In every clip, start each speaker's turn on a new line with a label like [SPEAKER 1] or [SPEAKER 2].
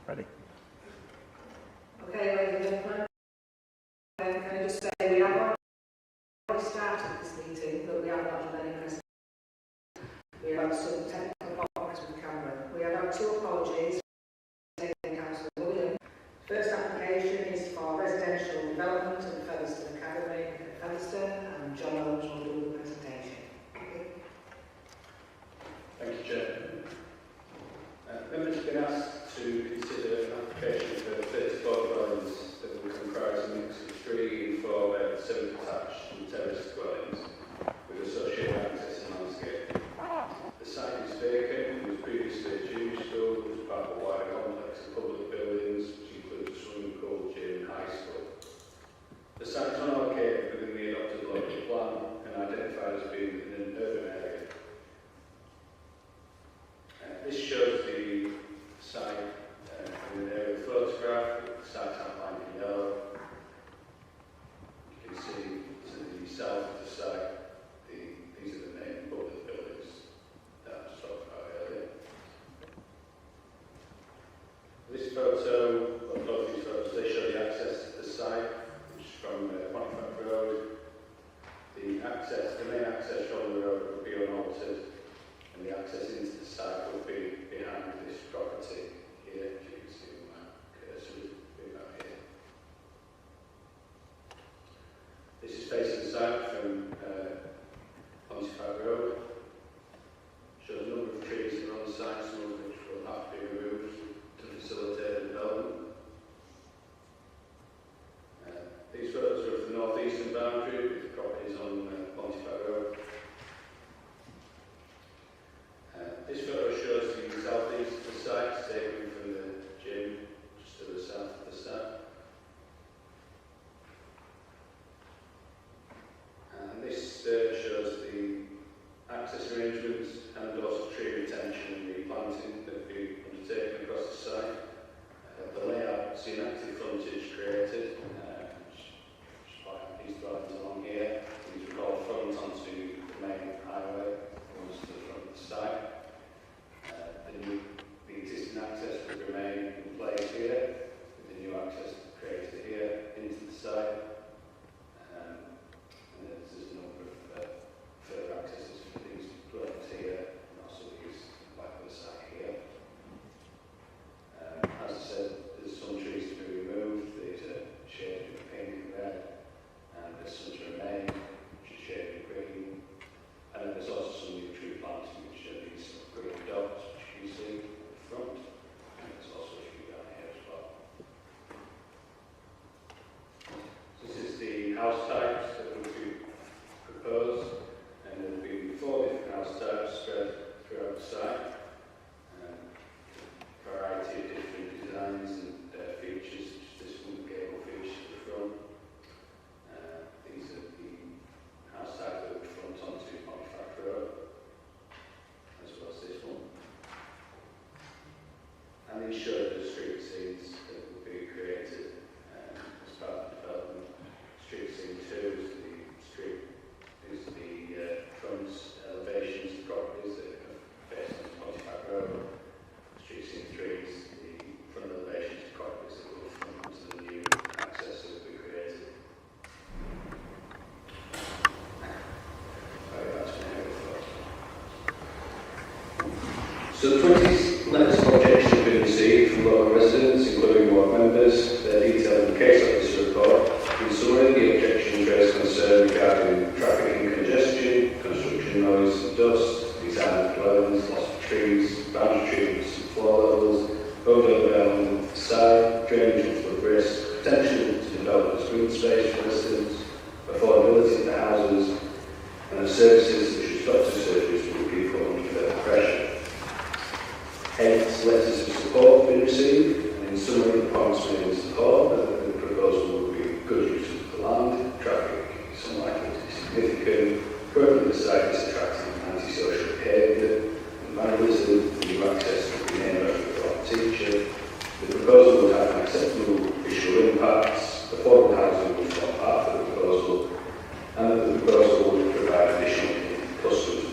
[SPEAKER 1] Ready.
[SPEAKER 2] Okay, ladies and gentlemen, can I just say we have already started this meeting, but we have not done any presentations. We have some technical problems with the camera. We have had 2 apologies. Councillor William. First application is for residential development at Featherstone Academy at Featherstone, and John Owens will do the presentation.
[SPEAKER 3] Thank you, Chair. Members have been asked to consider an application for 34 dwellings that will comprise a mix of 3 and 4 bed, semi-detached and terraced dwellings with associated access and landscape. The site is vacant and was previously a junior school as part of a wider complex of public buildings, which includes a swimming pool, gym and high school. The site is unallocated within the adopted local plan and identified as being in an urban area. This shows the site in an aerial photograph, with the site outlined in yellow. You can see to the south of the site, these are the main public buildings that I just talked about earlier. This photo, well, both these photos, they show the access to the site, which is from Wakefield Road. The main access from the road would be unaltered, and the access into the site will be behind this property here, as you can see on my cursor, will be about here. This is facing the site from Untitled Road. Shows a number of trees that are on the site, some of which will have to be removed to facilitate the development. These photos are of the north-eastern boundary, with the properties on Untitled Road. This photo shows the south-east of the site, taken from the gym just to the south of the site. And this shows the access arrangements and also tree retention and replanting that will be undertaken across the site. The layout, see an active frontage created, which is these dwellings along here. These will all front onto the main highway, almost to the front of the site. The existing access will remain in place here, with the new access created here into the site. And there's a number of further accesses for these dwellings here, and also these back of the site here. As I said, there's some trees to be removed. These are shaded with pink and red, and there's some to remain, which is shaded with green. And there's also some new tree planting, which are these green dots, which you can see at the front. And there's also a few down here as well. So this is the house types that will be proposed, and there will be 4 different house types spread throughout the site. Variety of different designs and features. This one gable features at the front. These are the house types that would front onto Wakefield Road, as well as this one. And these show the street scenes that will be created as part of the development. Street scene 2 is the front elevations of properties that are based on Wakefield Road. Street scene 3 is the front elevations of properties that will front onto the new access that will be created. So 20 letters of objection have been received from local residents, including ward members. They're detailed in the case officer report. In summary, the objections raise concern regarding traffic and congestion, construction noise and dust, design of dwellings, loss of trees, boundary treatments and floor levels, overdevelopment of the site, drainage and flood risk, potential to develop as green space for residents, affordability of the houses, and the services such as doctor surgeries will be put under further pressure. 8 letters of support have been received, and in summary, the points made in support that the proposal will be good use of the land, traffic is unlikely to be significant, currently the site is attracting antisocial behaviour, and vandalism, new access will be named after the former teacher. The proposal would have an acceptable visual impacts, affordable housing will form part of the proposal, and that the proposal would provide additional customers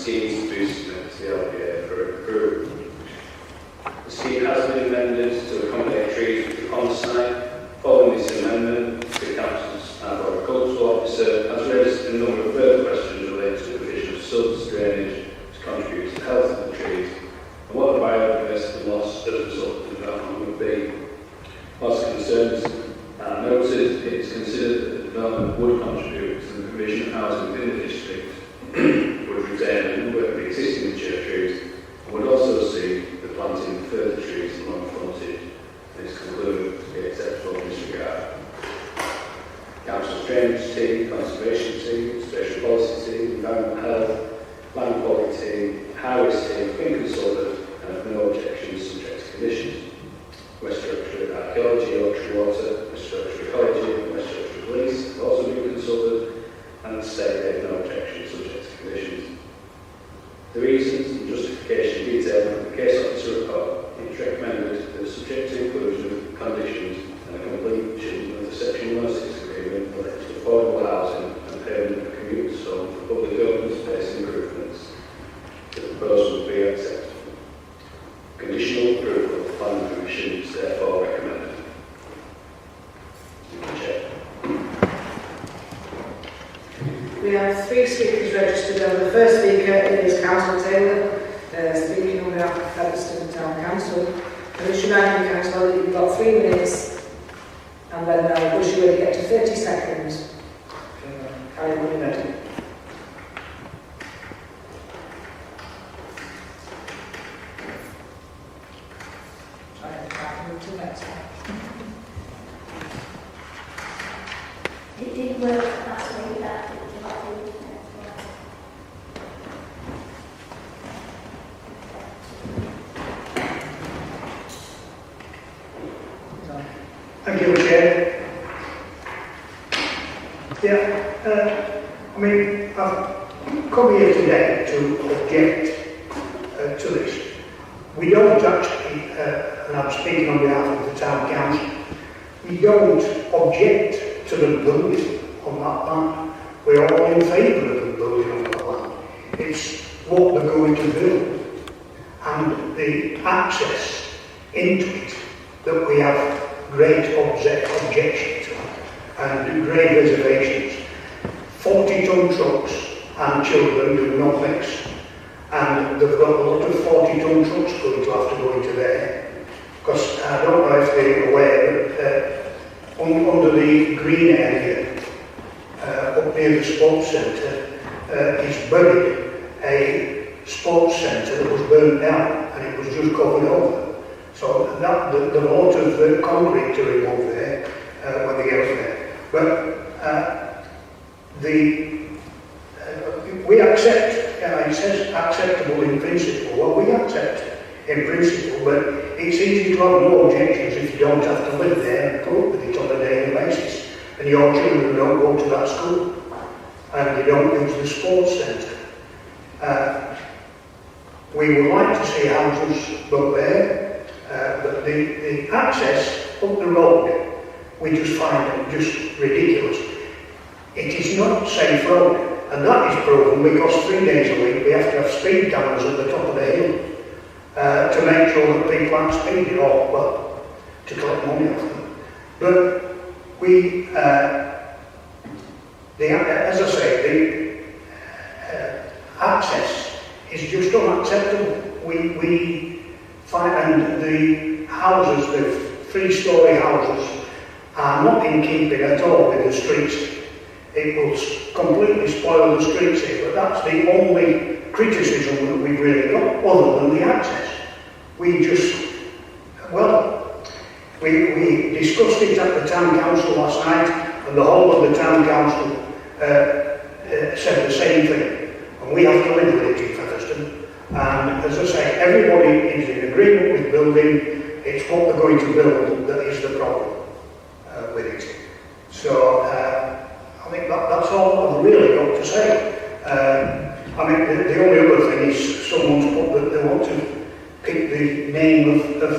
[SPEAKER 3] schemes to be submitted to the LPA for approval. The scheme has been amended to accommodate trees with the pond site. Following this amendment, the Council's Agricultural Officer has raised a number of further questions related to the provision of subs drainage to contribute to the health of the trees and what the biodiversity loss as a result of the development would be. Whilst concerns are noted, it is considered that the development would contribute to the provision of housing within the district, would retain a number of existing mature trees, and would also see the planting of further trees along the frontage, and is concluded to be acceptable in this regard. Council's drainage team, conservation team, spatial policy team, environmental health, land quality team, highways team have been consulted and have no objections subject to conditions. West Yorkshire Archaeology, Yorkshire Water, West Yorkshire Ecology and West Yorkshire Police have also been consulted and say they have no objections subject to conditions. The reasons and justification detailed in the case officer report, it's recommended that subject to inclusion of conditions and a completion of the Section 106 agreement related to affordable housing and payment of commute zone for public open space improvements, the proposal would be acceptable. Conditional approval of the planning commission is therefore recommended. Chair.
[SPEAKER 2] We have 3 speakers registered, and the first speaker is Councillor Taylor, speaking on behalf of Featherstone Town Council. I wish you remind you, Councillor, that you've got 3 minutes, and then I wish you would get to 30 seconds. Carry on with it.
[SPEAKER 1] It did work last week, that it was about 2 weeks.
[SPEAKER 4] Thank you, Chair. I mean, I've come here today to object to this. We don't actually, and I'm speaking on behalf of the Town Council, we don't object to the building on that land. We're all in favour of the building on that land. It's what they're going to build and the access into it that we have great objection to and great reservations. 40-ton trucks and children do not mix, and they've got a lot of 40-ton trucks going to have to go into there, because I don't know if they're aware that under the green area up near the sports centre is buried a sports centre that was burnt down and it was just covered over. So there's a lot of concrete to remove there when they get up there. But we accept, it says acceptable in principle. Well, we accept in principle, but it's easy to have no objections if you don't have to live there and cope with it on a daily basis. And your children don't go to that school and you don't use the sports centre. We would like to see houses built there, but the access up the road, we just find it just ridiculous. It is not safe road, and that is proven because 3 days a week we have to have speed cameras at the top of the hill to make sure that people aren't speeding, or, well, to collect money off them. But we, as I say, the access is just unacceptable. We find, and the houses, the 3-storey houses, are not in keeping at all with the streets. It will completely spoil the streets here, but that's the only criticism that we've really got, other than the access. We just, well, we discussed it at the Town Council last night, and the whole of the Town Council said the same thing. And we have to live with it in Featherstone. And as I say, everybody is in agreement with building. It's what they're going to build that is the problem with it. So I think that's all I've really got to say. I mean, the only other thing is someone's put that they want to pick the name of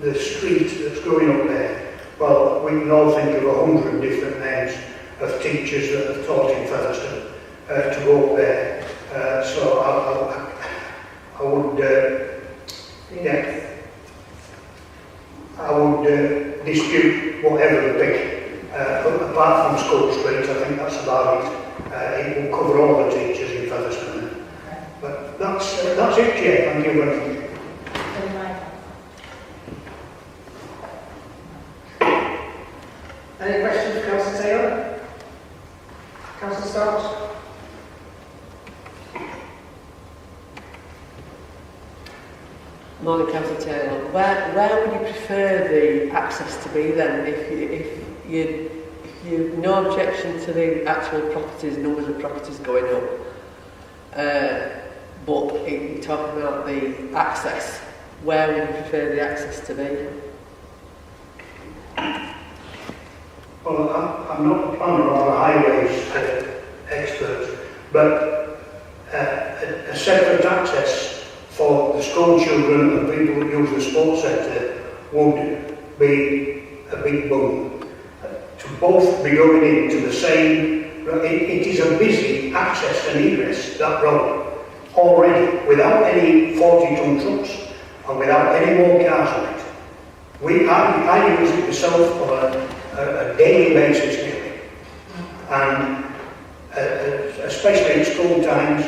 [SPEAKER 4] the street that's going up there. Well, we can all think of 100 different names of teachers that have taught in Featherstone to go up there. So I dispute whatever the pick. But apart from School Street, I think that's about it. It will cover all the teachers in Featherstone. But that's it, Chair. Thank you very much.
[SPEAKER 2] Any questions for Councillor Taylor? Councillor Starks?
[SPEAKER 5] Morning, Councillor Taylor. Where would you prefer the access to be then? If you no objection to the actual properties, numbers of properties going up, but you're talking about the access, where would you prefer the access to be?
[SPEAKER 4] Well, I'm not a planner or a highways expert, but a separate access for the school children and people who use the sports centre would be a big boom. To both be going into the same, it is a busy access and egress, that road, already, without any 40-ton trucks and without any more cars on it. I use it myself on a daily basis nearly, and especially at school times,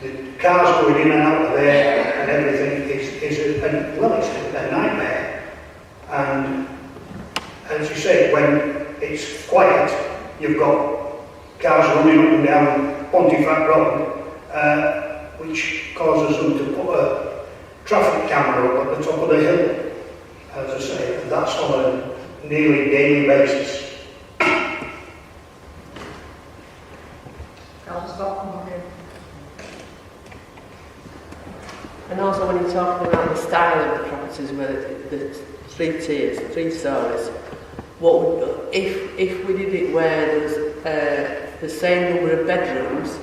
[SPEAKER 4] the cars going in and out of there and everything is it's a nightmare. And as you say, when it's quiet, you've got cars running up and down Pontefract Road, which causes them to put a traffic camera up at the top of the hill, as I say, and that's on a nearly daily basis.
[SPEAKER 5] And also when you're talking about the style of the properties, where the 3 tiers, 3 stories, what would, if we did it where there was the same number of bedrooms,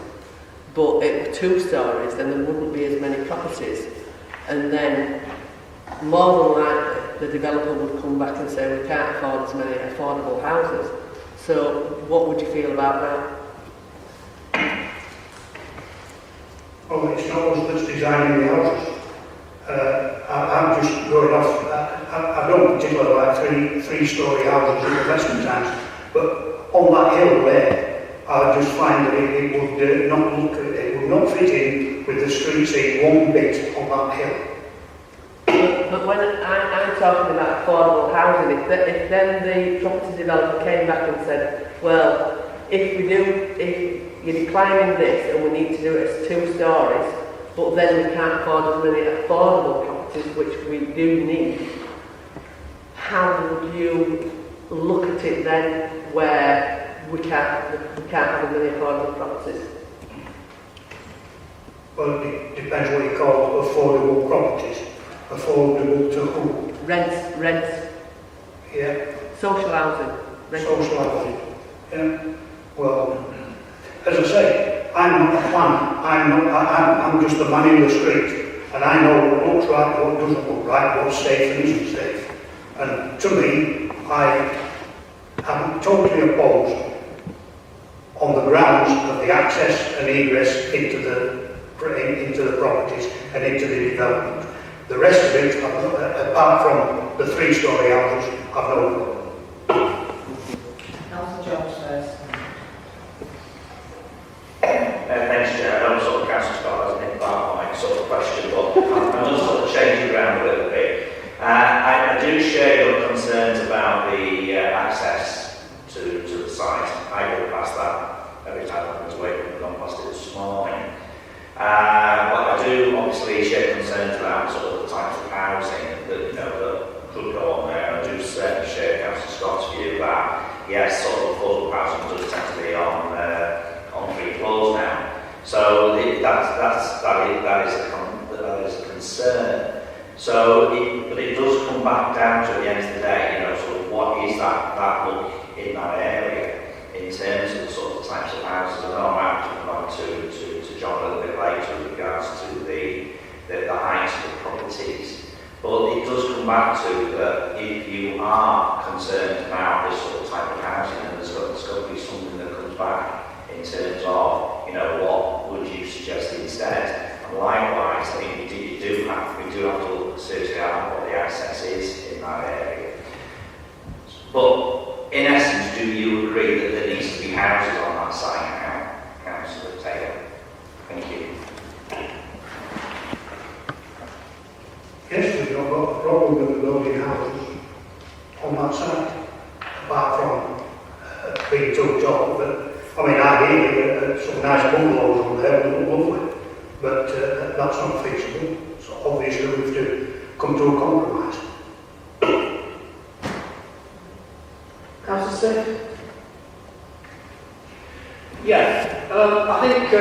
[SPEAKER 5] but it were 2 stories, then there wouldn't be as many properties. And then more than likely the developer would come back and say we can't afford as many affordable houses. So what would you feel about that?
[SPEAKER 4] Oh, it's not us that's designing the houses. I'm just going off, I don't particularly like 3-story houses in the Western times, but on that hill there, I just find that it would not fit in with the street scene one bit on that hill.
[SPEAKER 5] But when I'm talking about affordable housing, if then the property developer came back and said, well, if you're declining this and we need to do it as 2 stories, but then we can't afford as many affordable properties, which we do need, how would you look at it then where we can't have as many affordable properties?
[SPEAKER 4] Well, it depends what you call affordable properties. Affordable to who?
[SPEAKER 5] Rents.
[SPEAKER 4] Yeah.
[SPEAKER 5] Social housing.
[SPEAKER 4] Social housing. Yeah. Well, as I say, I'm not a planner. I'm just a man in the street, and I know what looks right, what doesn't look right, what's safe and isn't safe. And to me, I am totally opposed on the grounds of the access and egress into the properties and into the development. The rest of it, apart from the 3-story houses, I've no problem.
[SPEAKER 2] Councillor Jones first.
[SPEAKER 6] Thanks, Chair. I know sort of Councillor Scott hasn't hit that my sort of question, but I'm just sort of changing around a little bit. I do share your concerns about the access to the site. I go past that every time I was Wakefield and gone past it this morning. But I do obviously share concerns about sort of the types of housing that that could go on there. I do certainly share Councillor Scott's view that yes, sort of affordable housing does tend to be on 3 floors now. So that is a concern. So, but it does come back down to at the end of the day, sort of what is that look in that area in terms of the sort of types of houses. I know I'm actually going to John a little bit later with regards to the height of the properties. But it does come back to that if you are concerned about this sort of type of housing, and there's got to be something that comes back in terms of, what would you suggest instead? And likewise, I think we do have to look seriously at what the access is in that area. But in essence, do you agree that there needs to be houses on that site now, Councillor Taylor? Thank you.
[SPEAKER 4] Yes, we've not got a problem with building houses on that site, apart from being too tall. But I mean, I hear some nice bungalows on there that look lovely, but that's not feasible. So obviously we have to come to a compromise.
[SPEAKER 2] Councillor Smith?
[SPEAKER 7] Yeah, I think,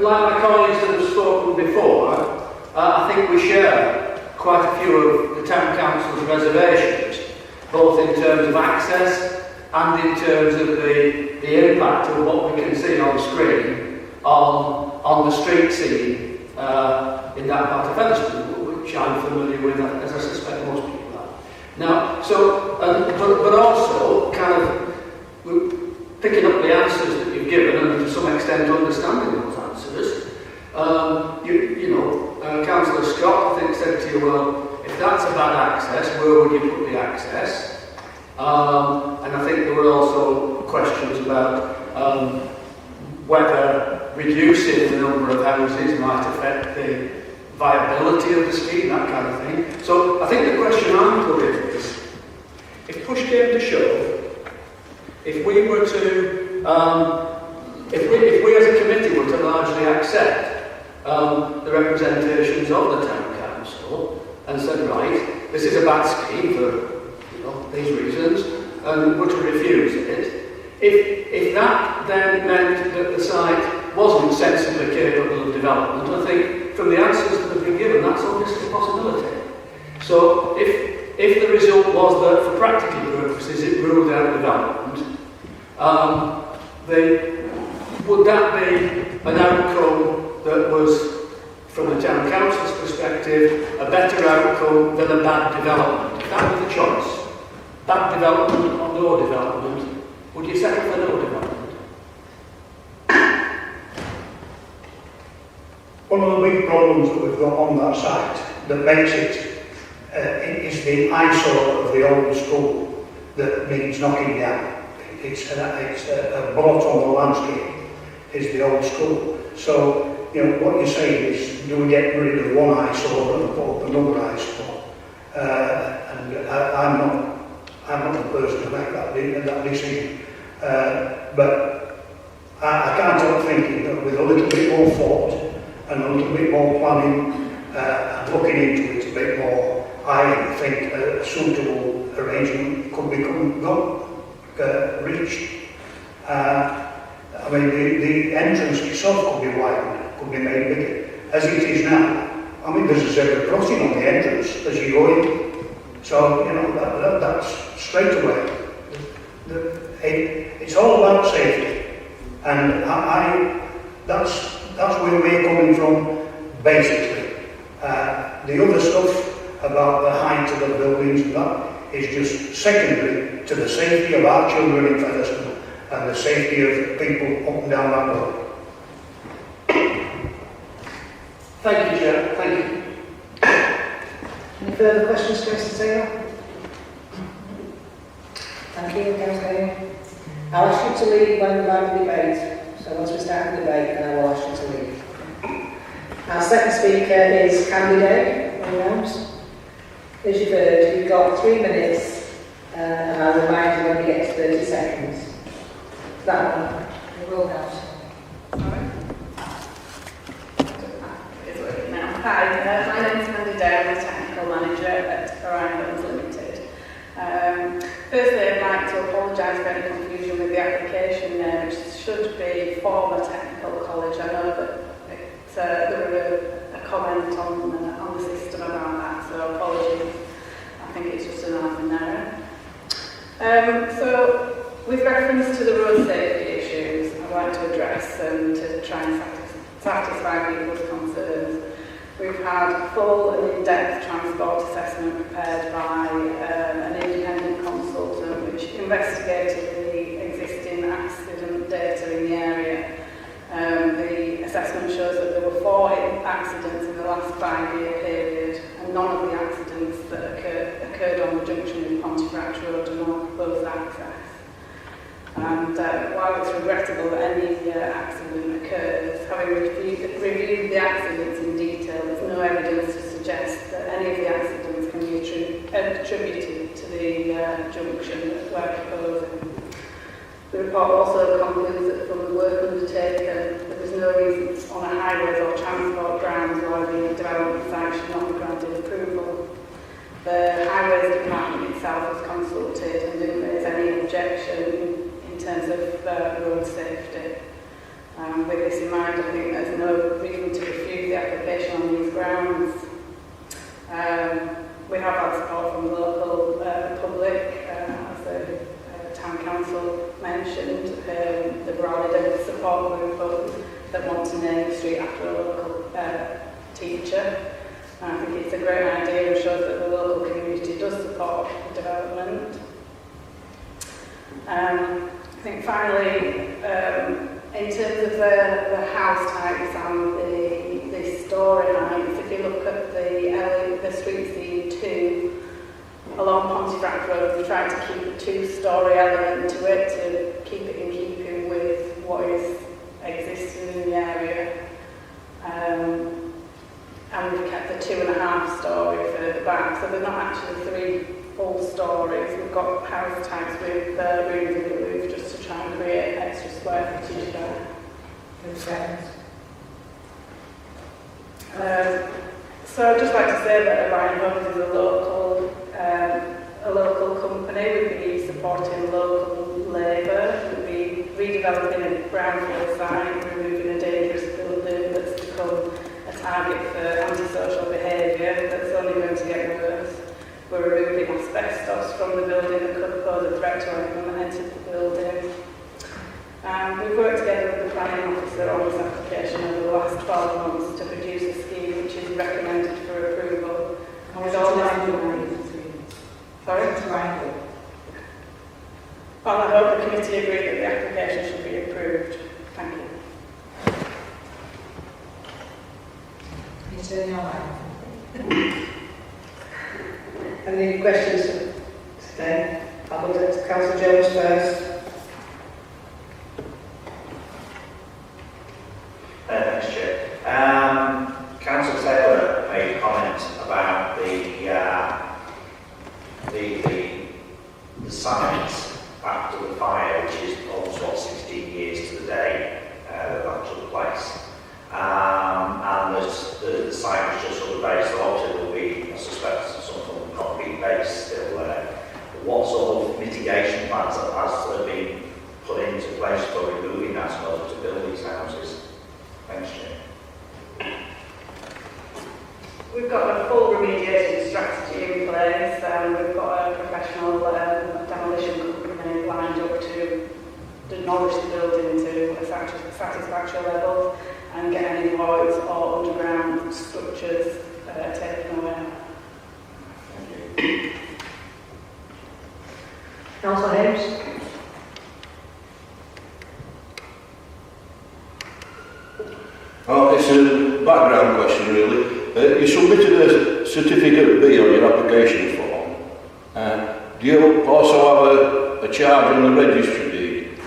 [SPEAKER 7] like my colleagues that have spoken before, I think we share quite a few of the Town Council's reservations, both in terms of access and in terms of the impact of what we can see on screen on the street scene in that part of Featherstone, which I'm familiar with, as I suspect most people are. Now, so, but also kind of picking up the answers that you've given and to some extent understanding those answers. Councillor Scott, I think, said to you, well, if that's a bad access, where would you put the access? And I think there were also questions about whether reducing the number of houses might affect the viability of the scheme, that kind of thing. So I think the question I'm putting is, if push came to shove, if we were to, if we as a committee were to largely accept the representations of the Town Council and said, right, this is a bad scheme for these reasons, and were to refuse it, if that then meant that the site wasn't sensibly capable of development, I think from the answers that have been given, that's obviously a possibility. So if the result was that for practical purposes it ruled out development, would that be an outcome that was, from the Town Council's perspective, a better outcome than a bad development? If that was the choice, bad development or no development, would you settle for no development?
[SPEAKER 4] One of the big problems that we've got on that site that makes it is the eyesore of the old school that needs knocking down. It's a blot on the landscape, is the old school. So, what you're saying is, do we get rid of one eyesore and put up another eyesore? And I'm not the person to make that decision. But I can't help thinking that with a little bit more thought and a little bit more planning and looking into it a bit more, I think a suitable arrangement could become reached. I mean, the entrance itself could be widened, could be made bigger. As it is now, I mean, there's a zebra crossing on the entrance as you go in. So, that's straight away. It's all about safety. And that's where we're coming from, basically. The other stuff about the height of the buildings and that is just secondary to the safety of our children in Featherstone and the safety of people up and down that road.
[SPEAKER 7] Thank you, Chair. Thank you.
[SPEAKER 2] Any further questions, Councillor Taylor? Thank you, Councillor. I'll ask you to leave when we have the debate. So once we start the debate, then I will ask you to leave. Our second speaker is candidate Williams. As you've heard, you've got 3 minutes, and I'll remind you when you get to 30 seconds. That one, it will help.
[SPEAKER 8] It's working now. Hi, my name is Mandy Day. I'm the technical manager at Orion Limited. Firstly, I'd like to apologise for any confusion with the application name, which should be former technical college. I know that there were a comment on the system about that, so apologies. I think it's just an admin error. So, with reference to the road safety issues, I'd like to address and to try and satisfy people's concerns. We've had a full and in-depth transport assessment prepared by an independent consultant which investigated the existing accident data in the area. The assessment shows that there were 4 accidents in the last 5-year period, and none of the accidents that occurred on the junction with Pontefract Road are none of those it's regrettable that any accident occurs. Having reviewed the accidents in detail, there's no evidence to suggest that any of the accidents can be attributed to the junction that we're proposing. The report also concludes that from the work undertaken, there is no reason on a highways or transport grounds why the development site should not be granted approval. The Highways Department itself was consulted and didn't raise any objection in terms of road safety. With this in mind, I think there's no reason to refuse the application on these grounds. We have had support from the local public, as the Town Council mentioned. They've rallied support group that want to name the street after a local teacher. I think it's a great idea and shows that the local community does support the development. I think finally, in terms of the house types and the story heights, if you look at the street C2 along Pontefract Road, we tried to keep a two-storey element to it to keep it in keeping with what is existing in the area. And we've kept the 2.5 story further back, so they're not actually 3 full stories. We've got house types with rooms in the roof just to try and create extra square footage there. So I'd just like to say that Orion Homes is a local company. We'd be supporting local labour. We'd be redeveloping a brownfield site, removing a dangerous building that's become a target for antisocial behaviour that's only going to get worse. We're removing asbestos from the building that could pose a threat to anyone that enters the building. We've worked together with the planning officer on this application over the last 12 months to produce a scheme which is recommended for approval. And with all Sorry? Well, I hope the committee agree that the application should be approved. Thank you.
[SPEAKER 2] Any questions today? I'll go to Councillor Jones first.
[SPEAKER 6] Thanks, Chair. Councillor Taylor made a comment about the site after the fire, which is almost 16 years to the day that took place. And the site was just sort of based off, it will be, I suspect, some sort of concrete base still there. What sort of mitigation plans has been put into place for removing that in order to build these houses? Thanks, Chair.
[SPEAKER 8] We've got a full remediation strategy in place. We've got a professional demolition company lined up to demolish the building to a satisfactory level and get any voids or underground structures taken away.
[SPEAKER 2] Councillor Hayes.
[SPEAKER 9] Oh, it's a background question really. You submitted a certificate B on your application form. Do you also have a charge on the registry deed?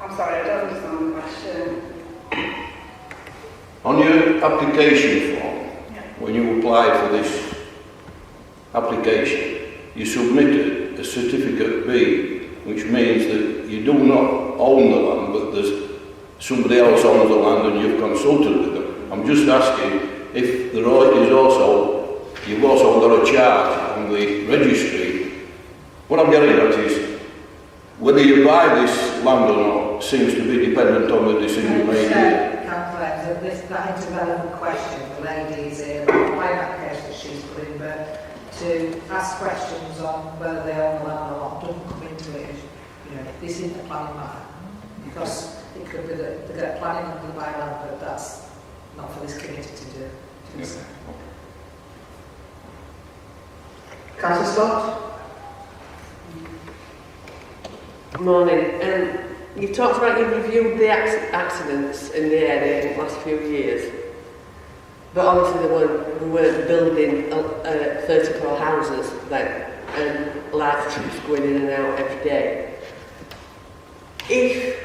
[SPEAKER 8] I'm sorry, I don't understand the question.
[SPEAKER 9] On your application form, when you applied for this application, you submitted a certificate B, which means that you do not own the land, but there's somebody else owns the land and you've consulted with them. I'm just asking if there is also, you've also got a charge on the registry. What I'm getting at is, whether you buy this land or not seems to be dependent on the decision made.
[SPEAKER 10] Councillor, that is a relevant question. The lady is here about my application that she's put in, but to ask questions on whether they own the land or not doesn't come into it. This isn't a planning matter, because it could be that they get planning under the bylaw, but that's not for this committee to do.
[SPEAKER 9] Yes.
[SPEAKER 2] Councillor Scott.
[SPEAKER 5] Morning. You talked about you've reviewed the accidents in the area in the last few years. But obviously we weren't building 34 houses then, and large troops going in and out every day. If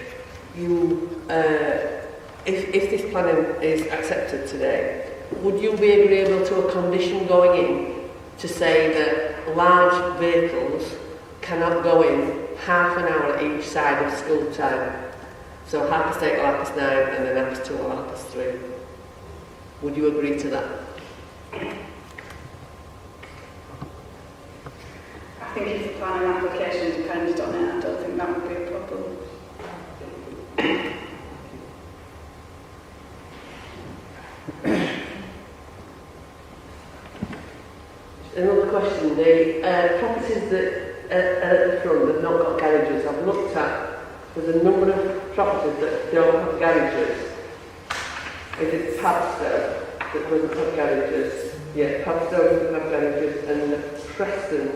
[SPEAKER 5] this planning is accepted today, would you be agreeable to a condition going in to say that large vehicles cannot go in half an hour at each side of school time? So 8:30 or 9:30 and then 2:30 or 3:30. Would you agree to that?
[SPEAKER 8] I think if the planning application depended on it, I don't think that would be a problem.
[SPEAKER 5] Another question, the properties that are at the front that have not got garages, I've looked at, there's a number of properties that don't have garages. Is it Padstow that doesn't have garages? Yeah, Padstow doesn't have garages, and Preston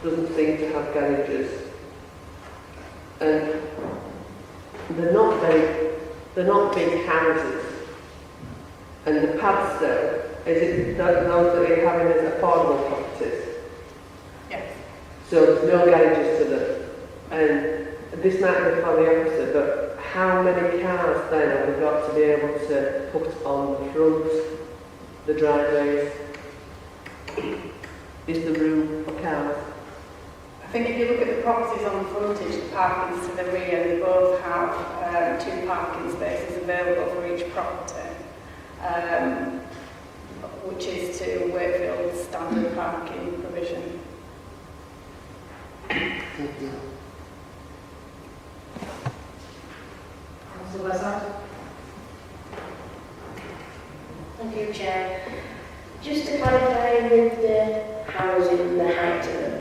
[SPEAKER 5] doesn't seem to have garages. And they're not big houses. And the Padstow, is it those that you're having as affordable properties?
[SPEAKER 8] Yes.
[SPEAKER 5] So there's no garages to them. And this might be for the opposite, but how many cars then have we got to be able to put on the front, the driveways? Is there room for cars?
[SPEAKER 8] I think if you look at the properties on the frontage, the parkings to the rear, they both have 2 parking spaces available for each property, which is to Wakefield's standard parking provision.
[SPEAKER 10] Councillor Wesson?
[SPEAKER 1] Thank you, Chair. Just to clarify with the housing, the height of them,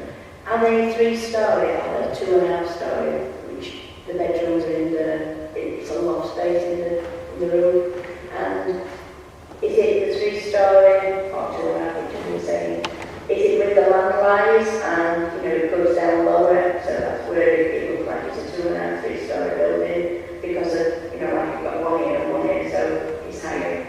[SPEAKER 1] are they 3-storey or 2.5-storey, which the bedrooms are in it's a lot of space in the room, and is it the 3-storey or 2.5, which I'm saying, is it with the landlines and, it goes down lower, so that's where it looks like it's a 2.5, 3-storey building, because of, like you've got one here and one here, so it's higher.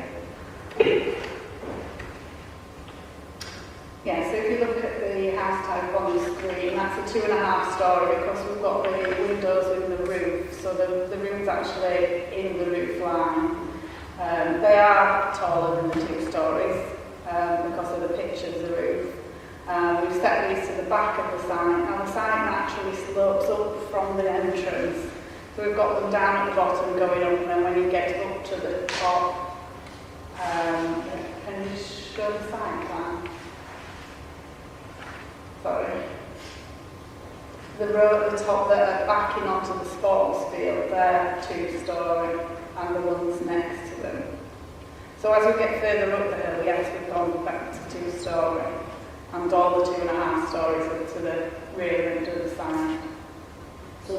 [SPEAKER 8] Yeah, so if you look at the house type on the screen, that's a 2.5-storey because we've got the windows in the roof, so the room's actually in the roof line. They are taller than the 2 stories because of the pitch of the roof. We've set these to the back of the site, and the site naturally slopes up from the entrance. So we've got them down at the bottom going up, and then when you get up to the top, can you show the site plan? Sorry. The row at the top that are backing onto the sports field, they're 2-storey, and the ones next to them. So as we get further up the hill, yes, we've gone back to 2-storey, and all the 2.5 stories up to the rear end of the side.
[SPEAKER 1] So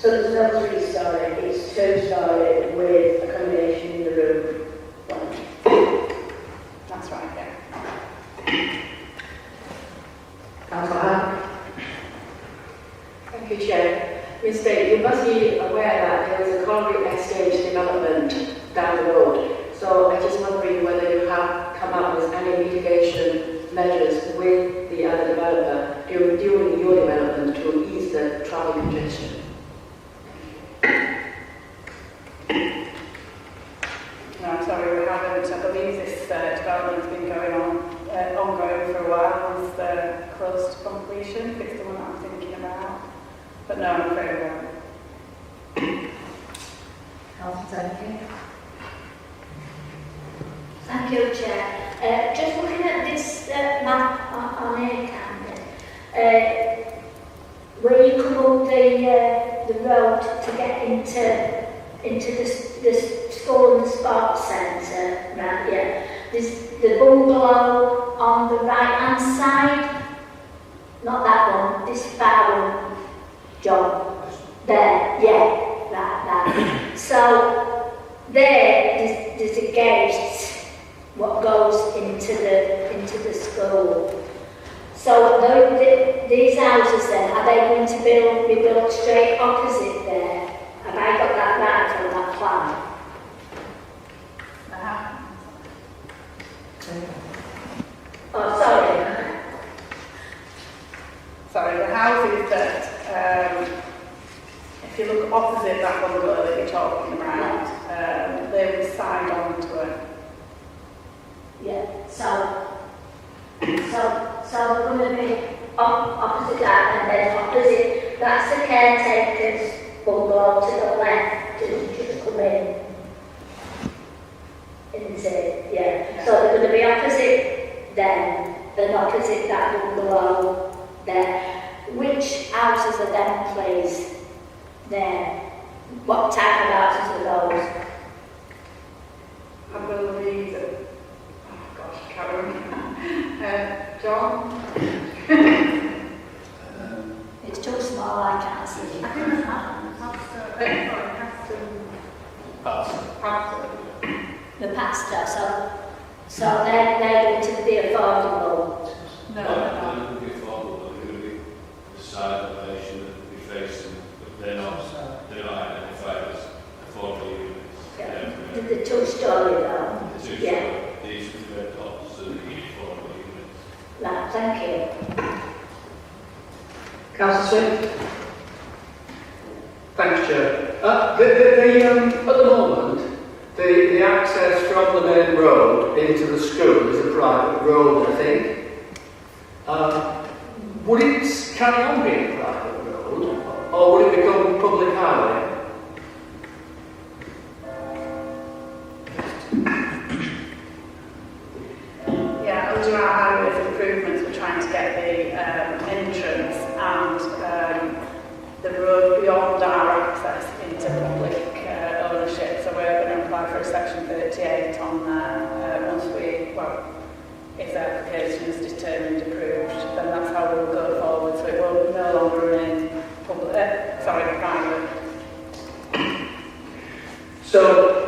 [SPEAKER 1] there's no 3-storey, it's 2-storey with accommodation in the room.
[SPEAKER 8] That's right, yeah.
[SPEAKER 10] Councillor?
[SPEAKER 11] Thank you, Chair. Mr. You must be aware that there is a concrete exchange development down the road. So I'm just wondering whether you have come up with any mitigation measures with the other developer during your development to ease the traffic congestion.
[SPEAKER 8] No, I'm sorry, we haven't. I believe this development's been ongoing for a while. It's close to completion, if it's the one that I'm thinking about. But no, I'm afraid we haven't.
[SPEAKER 10] Councillor Tenkin?
[SPEAKER 1] Thank you, Chair. Just looking at this map on here, Camden, where you come up the road to get into the school and the sports centre, right? Yeah. There's the bungalow on the right-hand side. Not that one. This far one, John. There. Yeah. That. So there's a gate what goes into the school. So these houses then, are they going to be built straight opposite there? Have I got that right from that plan. Oh, sorry.
[SPEAKER 8] Sorry, the houses that, if you look opposite that bungalow that you're talking about, they would side on to it.
[SPEAKER 1] Yeah, so we're going to be opposite that, and then opposite, that's the caretaker's bungalow to the left, to just come in. Isn't it? Yeah. So they're going to be opposite them, then opposite that bungalow there. Which houses are them, please? There. What type of houses are those?
[SPEAKER 8] I believe that, oh gosh, I can't remember. John?
[SPEAKER 1] It's too small, I can't see.
[SPEAKER 8] I think it's Pastor.
[SPEAKER 1] The pastor, so they're going to be affordable.
[SPEAKER 8] No,
[SPEAKER 12] They're going to be affordable, they're going to be the side elevation that will be facing, but they're not identified as affordable units.
[SPEAKER 1] Yeah. The two-storey though.
[SPEAKER 12] The two
[SPEAKER 1] Yeah.
[SPEAKER 12] these are the tops of the affordable units.
[SPEAKER 1] Right, thank you.
[SPEAKER 7] Councillor Smith? Thanks, Chair. At the moment, the access from the main road into the school is a private road, I think. Would it carry on being a private road, or would it become public highway?
[SPEAKER 8] yeah, under our highways improvements, we're trying to get the entrance and the road beyond our access into public ownership. So we're going to apply for a section 38 on there once if the application is determined approved, then that's how we'll go forward. So it will no longer remain private.
[SPEAKER 7] So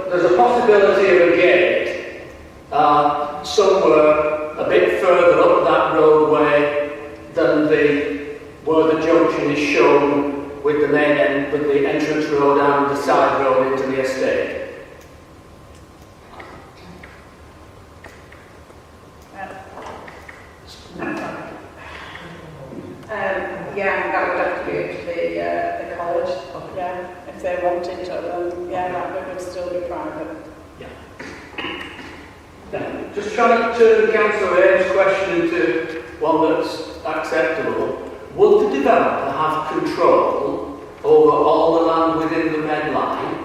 [SPEAKER 7] there's a possibility of a gate somewhere a bit further up that roadway than where the junction is shown with the with the entrance road and the side road into the estate.
[SPEAKER 8] Yeah, that would have to be up to the college. Yeah, if they wanted to, then yeah, that would still be private.
[SPEAKER 7] Just trying to turn Councillor Ames' question into one that's acceptable. Would the developer have control over all the land within the red line?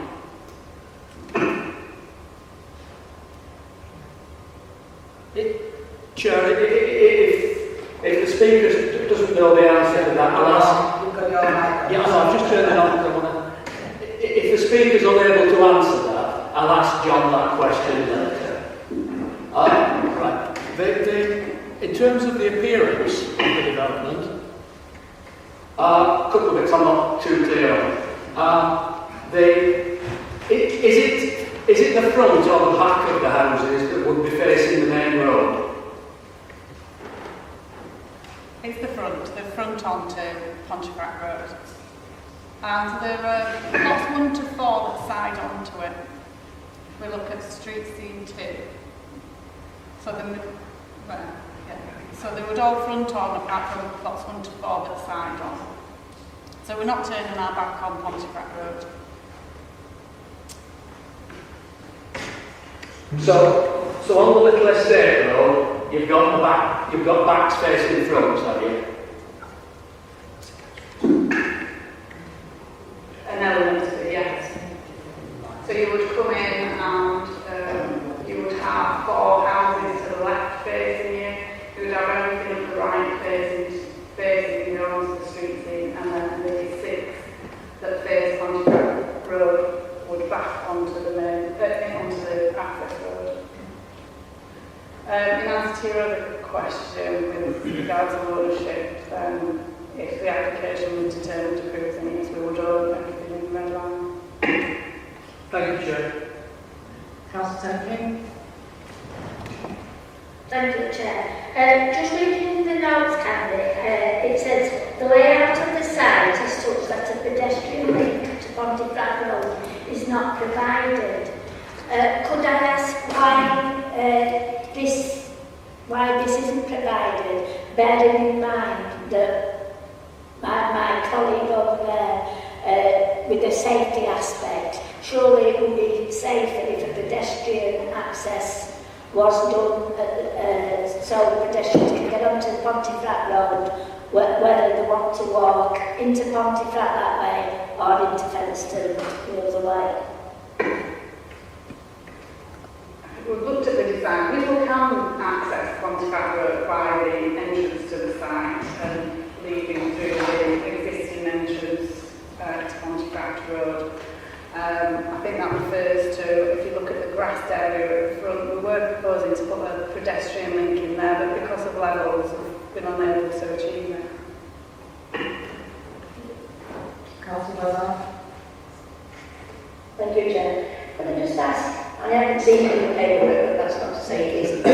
[SPEAKER 7] Chair, if the speaker doesn't know the answer to that, I'll ask. Yeah, I've just turned it on. If the speaker's unable to answer that, I'll ask John that question later. Right. In terms of the appearance of the development, a couple of bits I'm not too clear on. Is it the front or the back of the houses that would be facing the main road?
[SPEAKER 8] It's the front onto Pontefract Road. And there are lots 1 to 4 that side onto it. If we look at street scene 2. So they would all front on apart from lots 1 to 4 that side on. So we're not turning our back on Pontefract Road.
[SPEAKER 7] So on the little estate road, you've got backs facing front, have you?
[SPEAKER 8] An element of it, yes. So you would come in and you would have 4 houses to the left facing you. You would have everything to the right facing you onto the street scene, and then the 6 that face Pontefract Road would back onto the access road. In answer to your other question with regards to ownership, if the application was determined to prove then yes, we would own everything in the red line.
[SPEAKER 7] Thank you, Chair.
[SPEAKER 10] Councillor King?
[SPEAKER 1] Thank you, Chair. Just reading the notes, Candy, it says the layout of the site is such that a pedestrian link to Pontefract Road is not provided. bearing in mind that my colleague over there, with the safety aspect, surely it would be safer if a pedestrian access was done so the pedestrians can get onto Pontefract Road, whether they want to walk into Pontefract that way or into Featherstone the other way.
[SPEAKER 8] We've looked at the design. People can access Pontefract Road by the entrance to the site and leaving through the existing entrance to Pontefract Road. I think that refers to, if you look at the grassed area at the front, we were proposing to put a pedestrian link in there, but because of levels, we've been unable to achieve it.
[SPEAKER 10] Councillor
[SPEAKER 11] Thank you, Chair. Can I just ask, I haven't seen it in the paperwork, but that's not to say it isn't.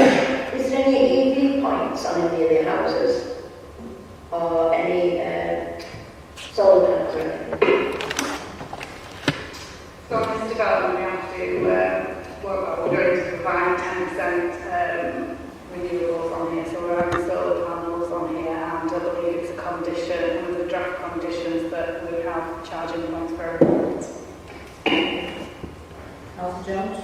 [SPEAKER 11] Is there any EV points on any of the houses? Or any solar panels or anything?
[SPEAKER 8] So on this development, we have to we're going to provide 10% renewables on here. So we're having solar panels on here, and I believe it's a condition, one of the draft conditions, that we have charging points for everyone.
[SPEAKER 10] Councillor Jones?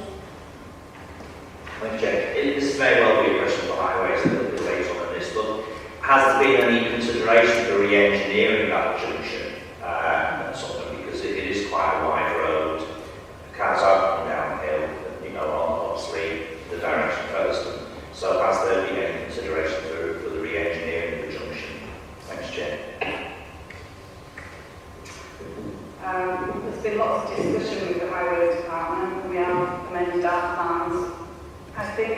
[SPEAKER 6] Thank you, Chair. This may well be a question for highways and the liaison on this, but has there been any consideration for re-engineering that junction? Because it is quite a wide road. Cars are coming downhill, obviously the direction first. So has there been any consideration for the re-engineering of the junction? Thanks, Chair.
[SPEAKER 8] There's been lots of discussion with the Highways Department. We have amended our plans. I think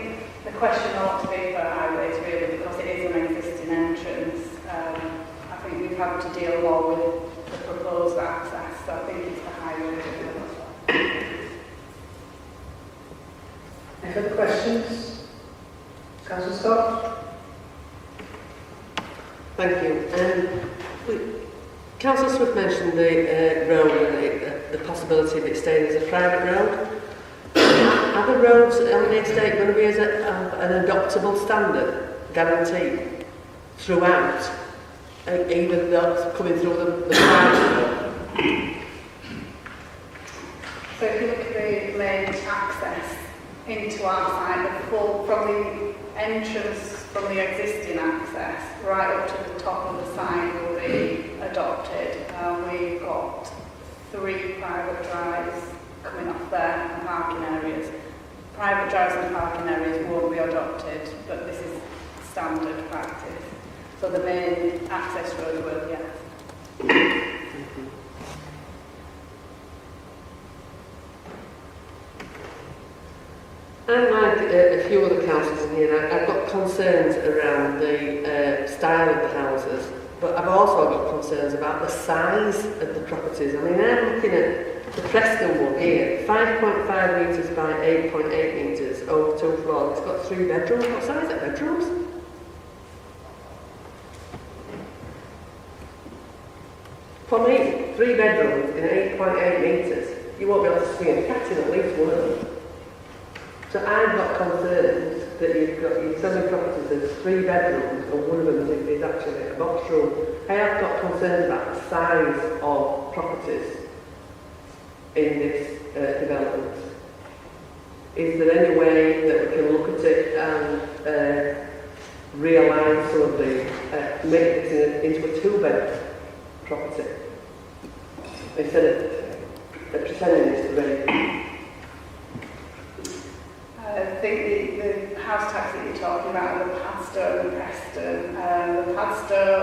[SPEAKER 8] the question ought to be for Highways, really, because it is an existing entrance. I think we've had to deal more with the proposed access, so I think it's the Highways.
[SPEAKER 10] Any further questions? Councillor Scott?
[SPEAKER 5] Thank you. Councillor Swift mentioned the road and the possibility of it staying as a private road. Are the roads on the estate going to be as an adoptable standard, guaranteed, throughout, even though coming through the private road?
[SPEAKER 8] So if you look at the main access into our site, from the entrance from the existing access right up to the top of the site will be adopted. We've got 3 private drives coming off there and parking areas. Private drives and parking areas won't be adopted, but this is standard practice. So the main access road will, yes.
[SPEAKER 5] Unlike a few other councils in here, I've got concerns around the style of the houses, but I've also got concerns about the size of the properties. I mean, I'm looking at the Preston one here, 5.5 metres by 8.8 metres over 2 floors. It's got 3 bedrooms. What size are bedrooms? For me, 3 bedrooms in 8.8 metres, you won't be able to swing a cat in at least one of them. So I've got concerns that you're selling properties as 3 bedrooms and one of them is actually a box room. I have got concerns about the size of properties in this development. Is there any way that we can look at it and realign some of the, make it into a 2-bed property instead of pretending it's ready?
[SPEAKER 8] I think the house tax that you're talking about, the Padstow and the Preston, the Padstow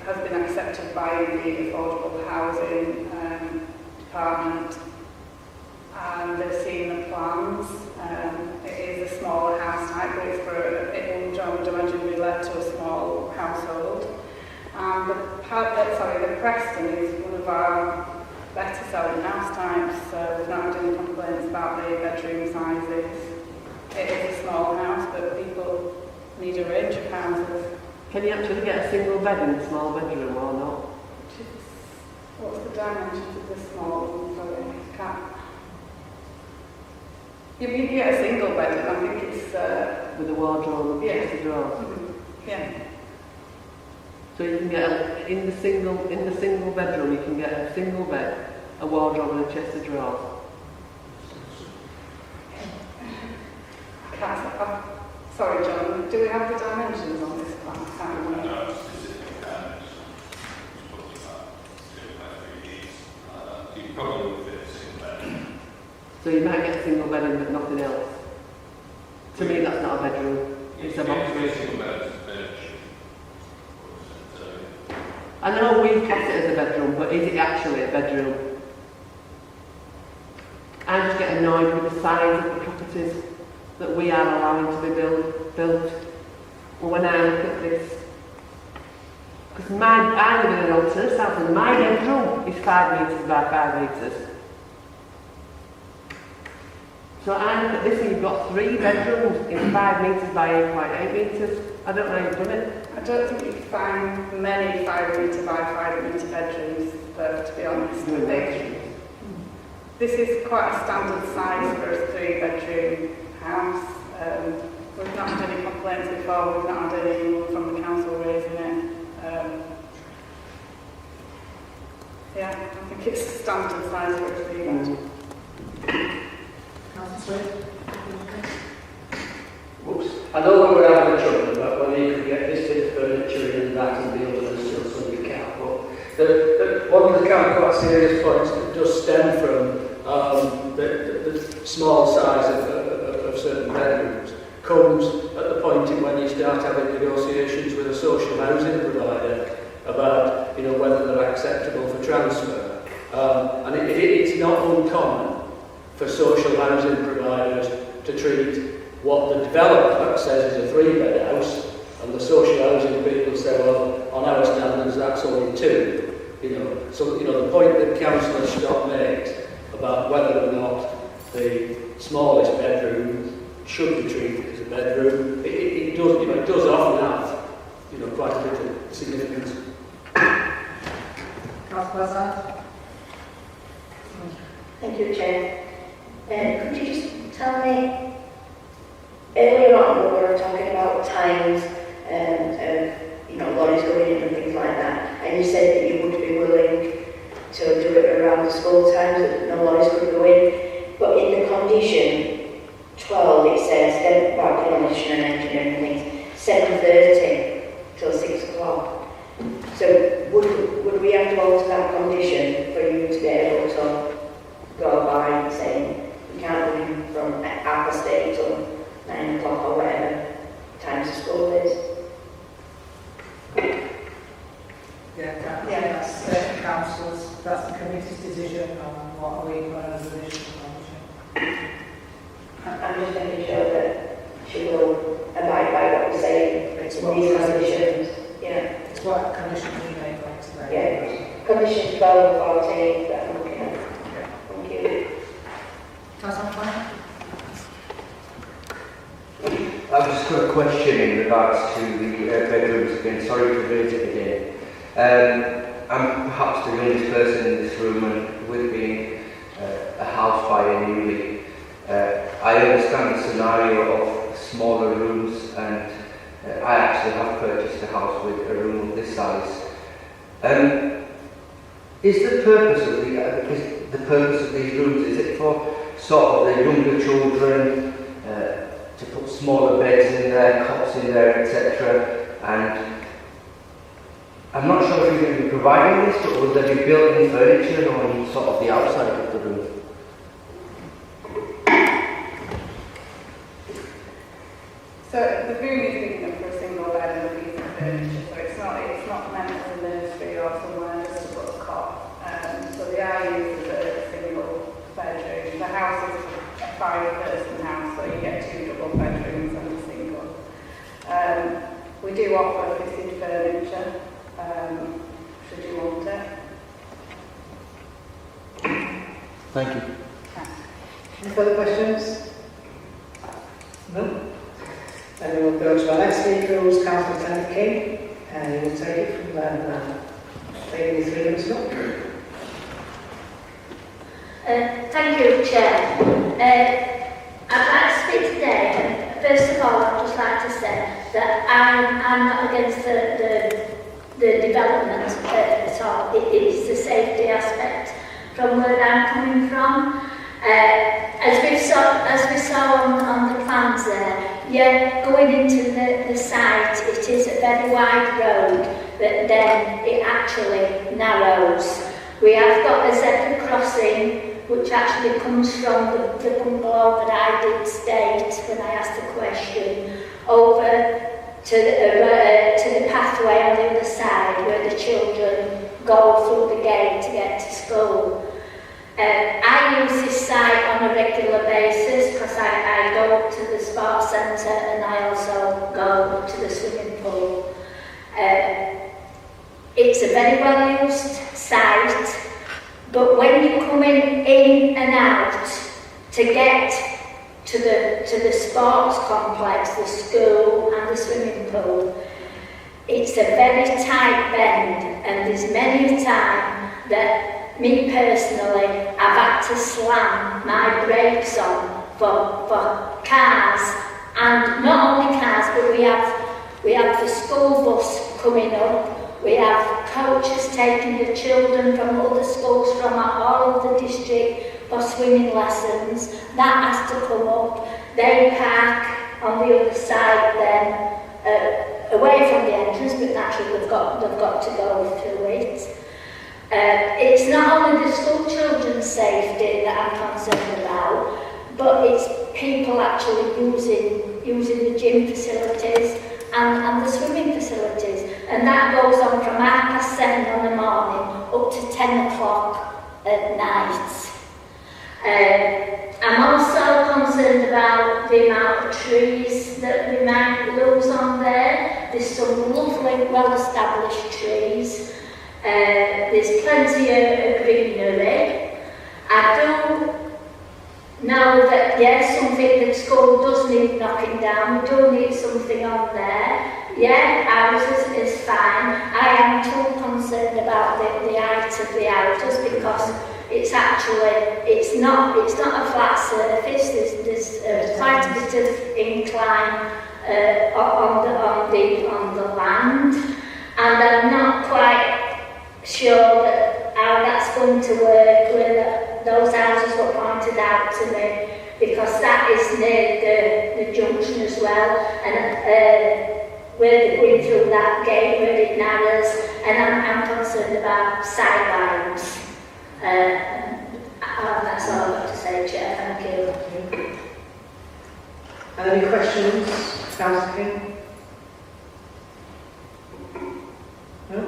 [SPEAKER 8] has been accepted by the affordable housing department, and they've seen the plans. It is a smaller house type, but it will imagine be let to a small household. And the Preston is one of our better selling house types, so we've not had any complaints about the bedroom sizes. It is a small house, but people need a range of houses.
[SPEAKER 5] Can you actually get a single bed in a small bedroom or not?
[SPEAKER 8] What's the dimensions of the small one? Sorry, can't. You can get a single bed, and I think it's...
[SPEAKER 5] with a wardrobe and
[SPEAKER 8] yeah.
[SPEAKER 5] chest of drawers.
[SPEAKER 8] Mm-hmm. Yeah.
[SPEAKER 5] So you can get in the single bedroom, you can get a single bed, a wardrobe and a chest of drawers.
[SPEAKER 8] Sorry, John, do we have the dimensions on this plan?
[SPEAKER 12] No, specific dimensions. Probably about 2 by 3 years. You probably would fit a single bed.
[SPEAKER 5] So you might get a single bed in but nothing else. To me that's not a bedroom, it's a box room.
[SPEAKER 12] Single bed is a bed.
[SPEAKER 5] I know we class it as a bedroom, but is it actually a bedroom? I just get annoyed with the size of the properties that we are allowing to be built. When I look at this, because I live in an old church house and my bedroom is 5 metres by 5 metres. So I look at this and you've got 3 bedrooms in 5 metres by 8.8 metres. I don't know how you've done it.
[SPEAKER 8] I don't think you can find many 5 metre by 5 metre bedrooms, though, to be honest. This is quite a standard size for a 3-bedroom house. We've not had any complaints before, we've not had anyone from the council raising it. Yeah, I think it's a standard size for a 3-bedroom.
[SPEAKER 13] Whoops. I know we were having trouble about whether you could get this bit of furniture in and that and the other and still some you can't. But one of the kind of quite serious points that does stem from the small size of certain bedrooms comes at the point in when you start having negotiations with a social housing provider about whether they're acceptable for transfer. And it's not uncommon for social housing providers to treat what the developer says is a 3-bed house, and the social housing people say, well, on our standards that's only 2. So the point that Councillor Scott made about whether or not the smallest bedroom should be treated as a bedroom, it does often have quite a bit of significance.
[SPEAKER 10] Councillor?
[SPEAKER 1] Thank you, Chair. Could you just tell me, earlier on we were talking about times lorries going in and things like that, and you said that you would be willing to do it around the school times, that no lorries could go in, but in the condition 12 it says, about demolition and engineering things, 7:30 till 6 o'clock. So would we have to alter that condition for you to be able to go by saying you can't go in from 8:30 till 9 o'clock or whatever times the school is?
[SPEAKER 10] Yeah, that's councillors, that's the committee's decision on what we want as an issue.
[SPEAKER 1] I'm just making sure that she will abide by what we're saying in these conditions. Yeah.
[SPEAKER 10] It's what condition we made like today.
[SPEAKER 1] Yeah. Conditions 12 and 14 that I'm looking at. Thank you.
[SPEAKER 10] Councillor?
[SPEAKER 14] I've just got a question in regards to the bedrooms again. Sorry to raise it again. I'm perhaps the youngest person in this room, and with being a house buyer newly, I understand the scenario of smaller rooms, and I actually have purchased a house with a room of this size. Is the purpose of these rooms, is it for sort of the younger children, to put smaller beds in there, cots in there, etc. And I'm not sure if you're going to be providing this, but will there be built-in furniture on sort of the outside of the room?
[SPEAKER 8] So the room is big enough for a single bed and a piece of furniture, so it's not meant as a nursery or somewhere just to put a cot. So the idea is a single bedroom. The house is a 5-person house, so you get 2 double bedrooms and a single. We do offer fitted furniture, should you want it.
[SPEAKER 14] Thank you.
[SPEAKER 10] Any further questions? No? Then we will go to our next speaker, who is Councillor Kenneth King, and he will take it from there now. Lady, 3 minutes up.
[SPEAKER 1] Thank you, Chair. I'd like to speak today, and first of all, I'd just like to say that I'm not against the development at all. It is the safety aspect from where I'm coming from. As we saw on the plans there, yeah, going into the site, it is a very wide road, but then it actually narrows. We have got a zebra crossing, which actually comes from the bungalow that I did state when I asked the question, over to the pathway on the other side where the children go through the gate to get to school. I use this site on a regular basis because I go to the sports centre and I also go to the swimming pool. It's a very well used site, but when you're coming in and out to get to the sports complex, the school and the swimming pool, it's a very tight bend, and there's many a time that me personally, I've had to slam my brakes on for cars, and not only cars, but we have the school bus coming up, we have coaches taking the children from other schools from all over the district for swimming lessons. That has to come up. They park on the other side then, away from the entrance, but naturally they've got to go through it. It's not only the school children's safety that I'm concerned about, but it's people actually using the gym facilities and the swimming facilities, and that goes on from 7:30 in the morning up to 10 o'clock at night. I'm also concerned about the amount of trees that we might lose on there. There's some lovely, well-established trees. There's plenty of greenery. I do know that, yes, something that school does need knocking down. We do need something on there. Yeah, houses is fine. I am too concerned about the height of the houses because it's not a flat surface. There's quite a bit of incline on the land, and I'm not quite sure that how that's going to work when those houses were pointed out to me, because that is near the junction as well, and where they're going through that gate where it narrows, and I'm concerned about sidelines. That's all I've got to say, Chair. Thank you.
[SPEAKER 2] Any questions, Councillor King? No?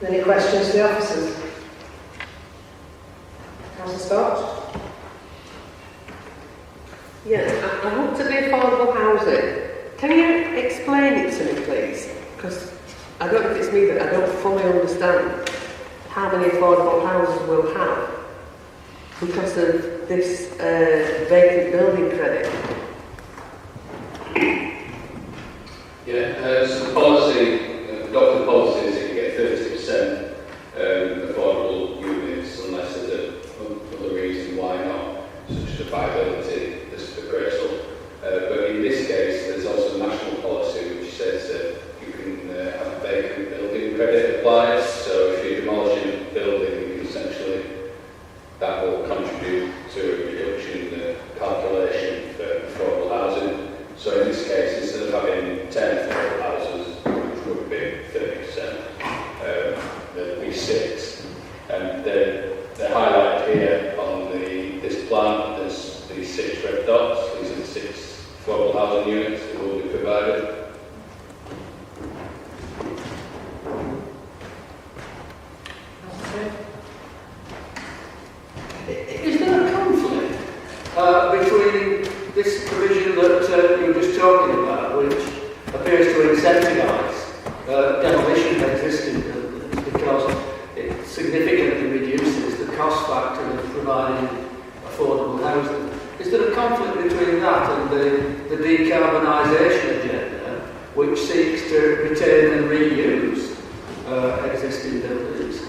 [SPEAKER 2] Any questions to the officers? Councillor Scott?
[SPEAKER 5] Yeah, I looked at the affordable housing. Can you explain it to me, please? Because I don't know if it's me, but I don't fully understand how many affordable houses we'll have because of this vacant building credit.
[SPEAKER 3] Yeah, so the policy, adopted policy is that you get 30% affordable units unless there's other reason why not, such as viability, this appraisal. But in this case, there's also a national policy which says that you can have a vacant building credit applied. So if you're demolishing a building, you can essentially, that will contribute to a reduction in the calculation for affordable housing. So in this case, instead of having 10 affordable houses, which would be 30%, there'll be 6. And they're highlighted here on this plan. There's these 6 red dots. These are the 6 affordable housing units that will be provided.
[SPEAKER 7] Is there a conflict between this provision that you were just talking about, which appears to incentivise demolition of existing buildings because it significantly reduces the cost factor of providing affordable housing? Is there a conflict between that and the decarbonisation agenda, which seeks to retain and reuse existing buildings?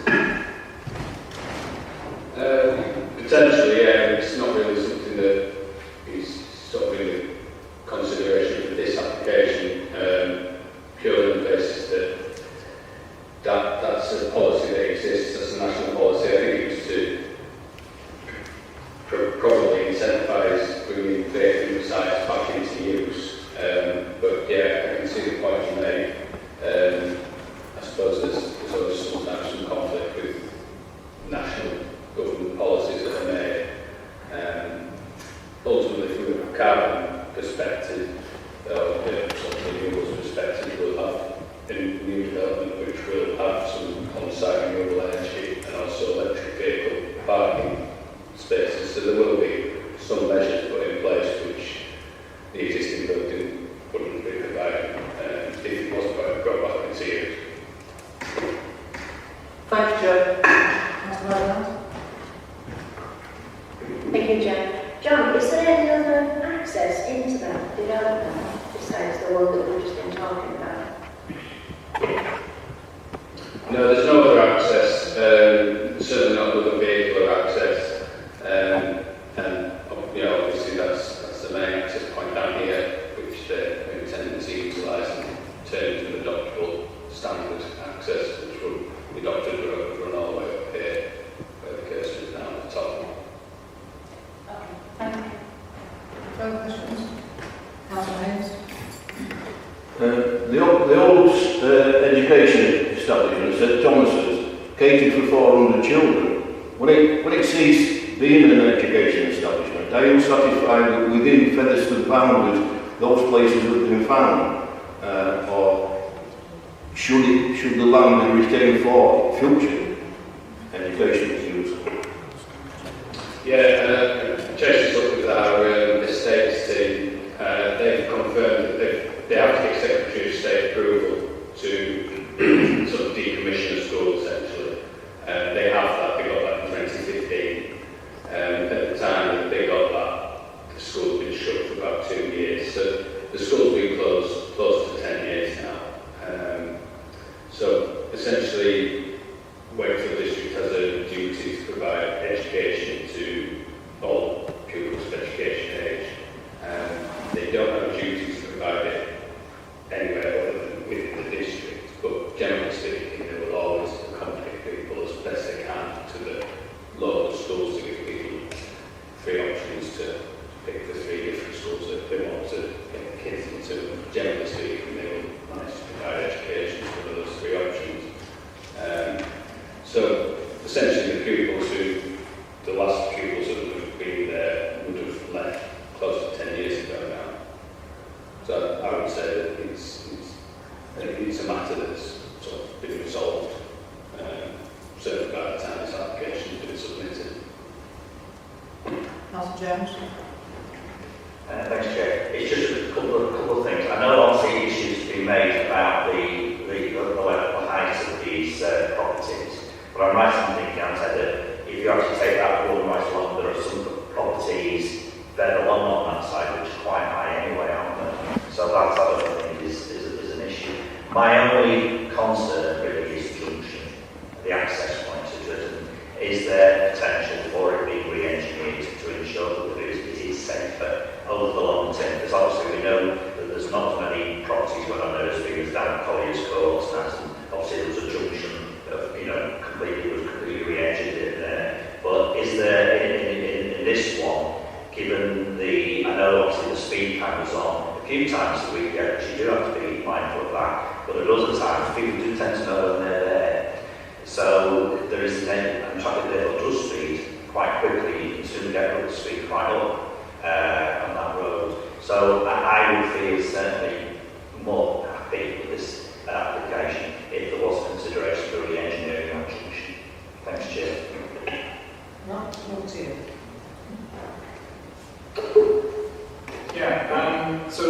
[SPEAKER 3] Potentially, yeah. It's not really something that is sort of really new development which will have some on-site renewable energy and also electric vehicle parking spaces. So there will be some measures put in place which the existing building wouldn't be providing if it wasn't brought back into use.
[SPEAKER 5] Thanks, Joe.
[SPEAKER 1] Thank you, John. John, is there any other access into that development besides the one that we've just been talking about?
[SPEAKER 3] No, there's no other access, certainly not other vehicular access, and obviously that's the main access point down here, which they're intending to utilise and turn into an adoptable standard access, which will be adopted and run all the way up here, where the cursor is now at the top.
[SPEAKER 10] Thank you. Further questions? Councillor Haynes?
[SPEAKER 9] The old education establishment, St Thomas's, catered for 400 children. When it ceased being an education establishment, are you satisfied that within Featherstone boundaries those places have been found? Or should the land be retained for future educational use?
[SPEAKER 3] Yeah, Chase up with our estates team. They've confirmed that they have to get Secretary of State approval to sort of decommission a school, essentially. They have that. They got that in 2015. At the time that they got that, the school's been shut for about 2 years. So the school's been closed close to 10 years now. So essentially, Wakefield District has a duty to provide education to all pupils of education age. They don't have a duty to provide it anywhere other than within the district, but generally speaking, they will always accompany people as best they can to the local schools to give people 3 options to pick the 3 different schools that they want to get the kids into. Generally speaking, they will manage to provide education for those 3 options. So essentially, the last pupils that have been there would have left close to 10 years ago now. So I would say that it's a matter that's sort of been resolved, certainly by the time this application has been submitted.
[SPEAKER 10] Councillor Jones?
[SPEAKER 6] Thanks, Chair. It's just a couple of things. I know obviously issues have been made about the height of these properties, but I'm right in thinking, I said that if you actually take that one right along, there are some properties that are on that side which are quite high anyway, aren't they? So that I don't think is an issue. My only concern really is the junction, the access point to Dritton. Is there potential for it being re-engineered to ensure that it is safer over the long term? Because obviously we know that there's not as many properties when I know there's been down Collier's Court, and obviously there was a junction of, completely re-engineered there. But is there in this one, given I know obviously the speed cameras on a few times a week, you do have to be mindful of that, but at other times people do tend to know when they're there. So there is and traffic therefore does speed quite quickly. You can soon get up to speed quite up on that road. So I would feel certainly more happy with this application if there was consideration for re-engineering that junction. Thanks, Chair.
[SPEAKER 10] Right, over to you.
[SPEAKER 15] Yeah, so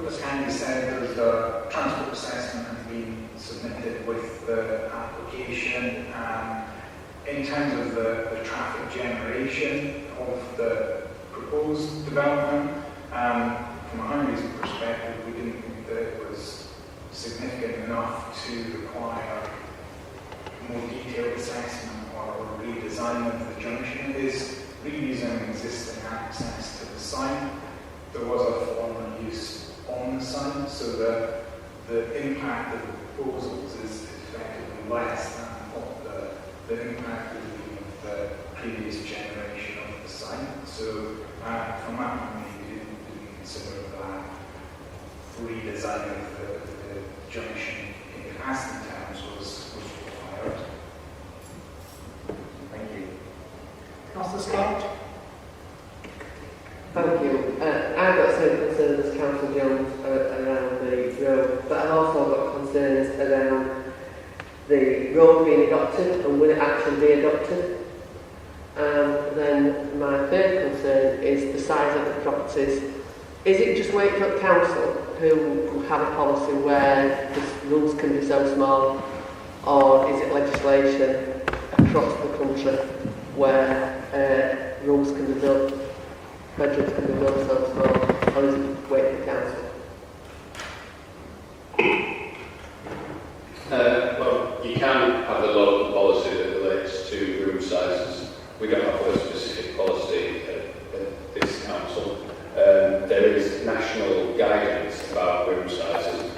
[SPEAKER 15] as Candy said, there's a transport assessment has been submitted with the application. In terms of the traffic generation of the proposed development, from a Hungary's perspective, we didn't think that it was significant enough to require more detailed assessment or redesign of the junction. It is reusing existing access to the site. There was a former use on the site, so the impact of the proposals is effectively less than what the impact would be of the previous generation of the site. So from that point, we didn't consider that redesign of the junction in capacity terms was required.
[SPEAKER 6] Thank you.
[SPEAKER 10] Councillor Scott?
[SPEAKER 5] Thank you. I've got some concerns as Councillor Jones around the road, but I've also got concerns the road being adopted, and will it actually be adopted? And then my third concern is the size of the properties. Is it just Wakefield Council who have a policy where the rules can be so small, or is it legislation across the country where rules can be built, bedrooms can be built so small, or is it Wakefield Council?
[SPEAKER 3] Well, you can have a local policy that relates to room sizes. We don't have a specific policy at this council. There is national guidance about room sizes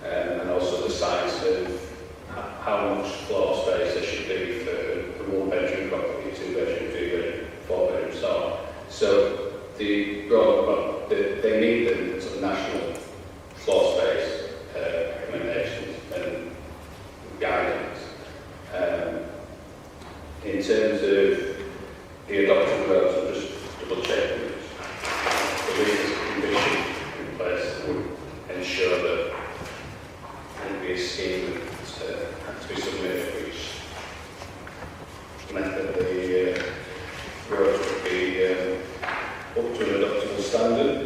[SPEAKER 3] and also the size of how much floor space there should be for a one-bedroom property, two-bedroom, three-bedroom, four-bedroom, so on. So they meet the sort of national floor space recommendations and guidance. In terms of the adoption roads, I'll just double check that the legal condition in place would ensure that there would be a scheme that had to be submitted which meant that the roads would be up to an adoptable standard.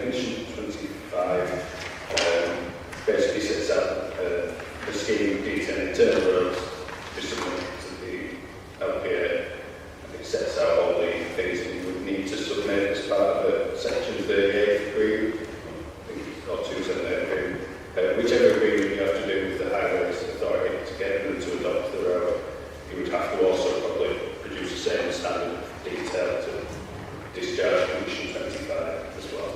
[SPEAKER 3] Condition 25 basically sets out the scheme detail internal roads to submit to the LPA, and it sets out all the things that you would need to submit as part of a section 38 agreement, or 278 agreement. Whichever agreement you have to do with the Highways Authority to get them to adopt the road, you would have to also probably produce the same standard of detail to discharge condition 25 as well.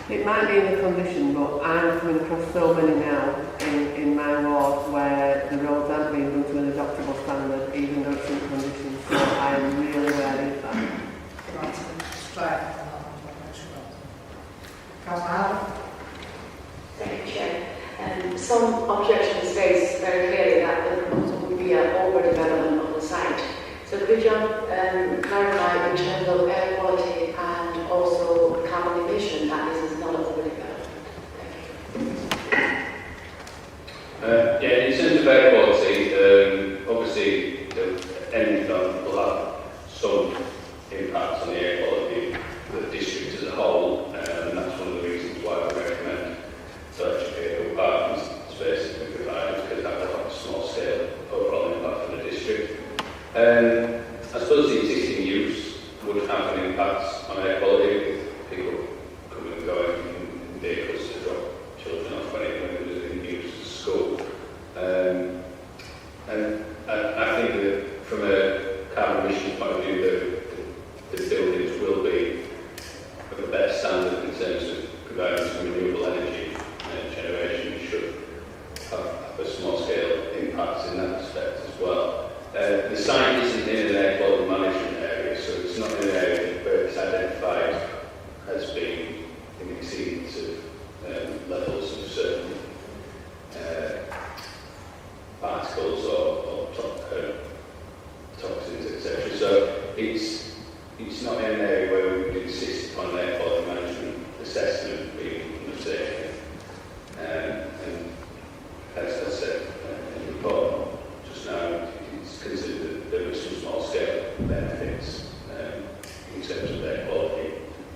[SPEAKER 5] It might be in the condition, but I'm coming across so many now in my ward where the roads aren't being done to an adoptable standard, even though it's in condition. So I am really wary of that.
[SPEAKER 11] Thank you, Chair. Some objections raised very clearly that the proposal would be an overdevelopment of the site. So could you clarify in terms of air quality and also carbon emission that this is not an overdevelopment?
[SPEAKER 3] In terms of air quality, obviously the end development will have some impact on the air quality of the district as a whole, and that's one of the reasons why we recommend electric vehicle parking spaces we provide, because that will have a small scale overall impact on the district. I suppose the existing use would have an impact on air quality with people coming and going in vehicles to drop children off when it was in use at school. And I think that from a carbon emissions point of view, the buildings will be of a better standard in terms of providing some renewable energy generation, should have a small scale impact in that respect as well. The site isn't in an air quality management area, so it's not in an area where it's identified as being in exceedance of levels of certain particles or toxins, etc. So it's not in an area where we would insist upon an air quality management assessment being undertaken. And as I said in the report just now, it's considered that there are some small scale benefits in terms of air quality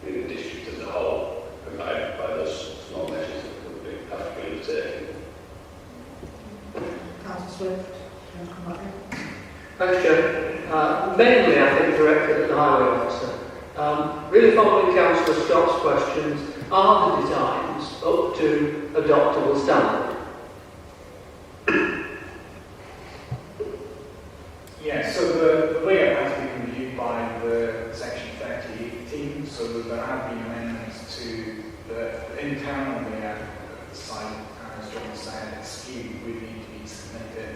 [SPEAKER 3] in the district as a whole, provided by those small measures that have to be undertaken.
[SPEAKER 10] Councillor Swift, do you want to come back in?
[SPEAKER 13] Thanks, Chair. Mainly, I think, directed at the highway officer. Really following Councillor Scott's questions, are the designs up to adoptable standard?
[SPEAKER 15] Yeah, so the layout has been reviewed by the Section 38 team, so there have been amendments to the internal layout of the site, and as John said, the scheme would need to be submitted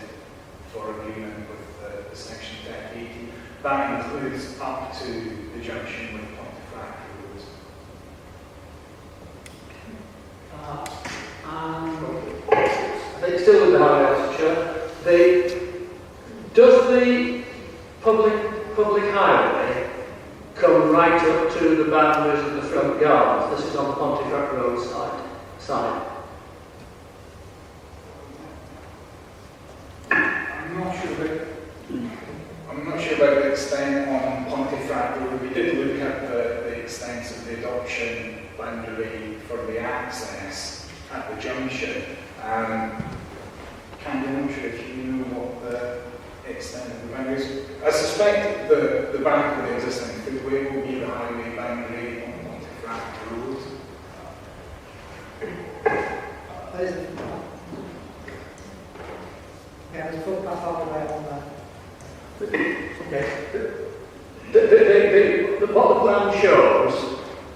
[SPEAKER 15] for agreement with the Section 38 team. That includes up to the junction with Pontefract Road.
[SPEAKER 13] I think still with the highway officer, does the public highway come right up up to the boundaries of the front yard. This is on the Pontefract Road side.
[SPEAKER 15] I'm not sure about the extent on Pontefract Road. We did look at the extent of the adoption boundary for the access at the junction. Candy, I'm not sure if you know what the extent of the boundary is. I suspect the back of the existing footway will be the highway boundary on Pontefract Road.
[SPEAKER 10] Yeah, there's a footpath all the way on there.
[SPEAKER 13] Okay. What the plan shows,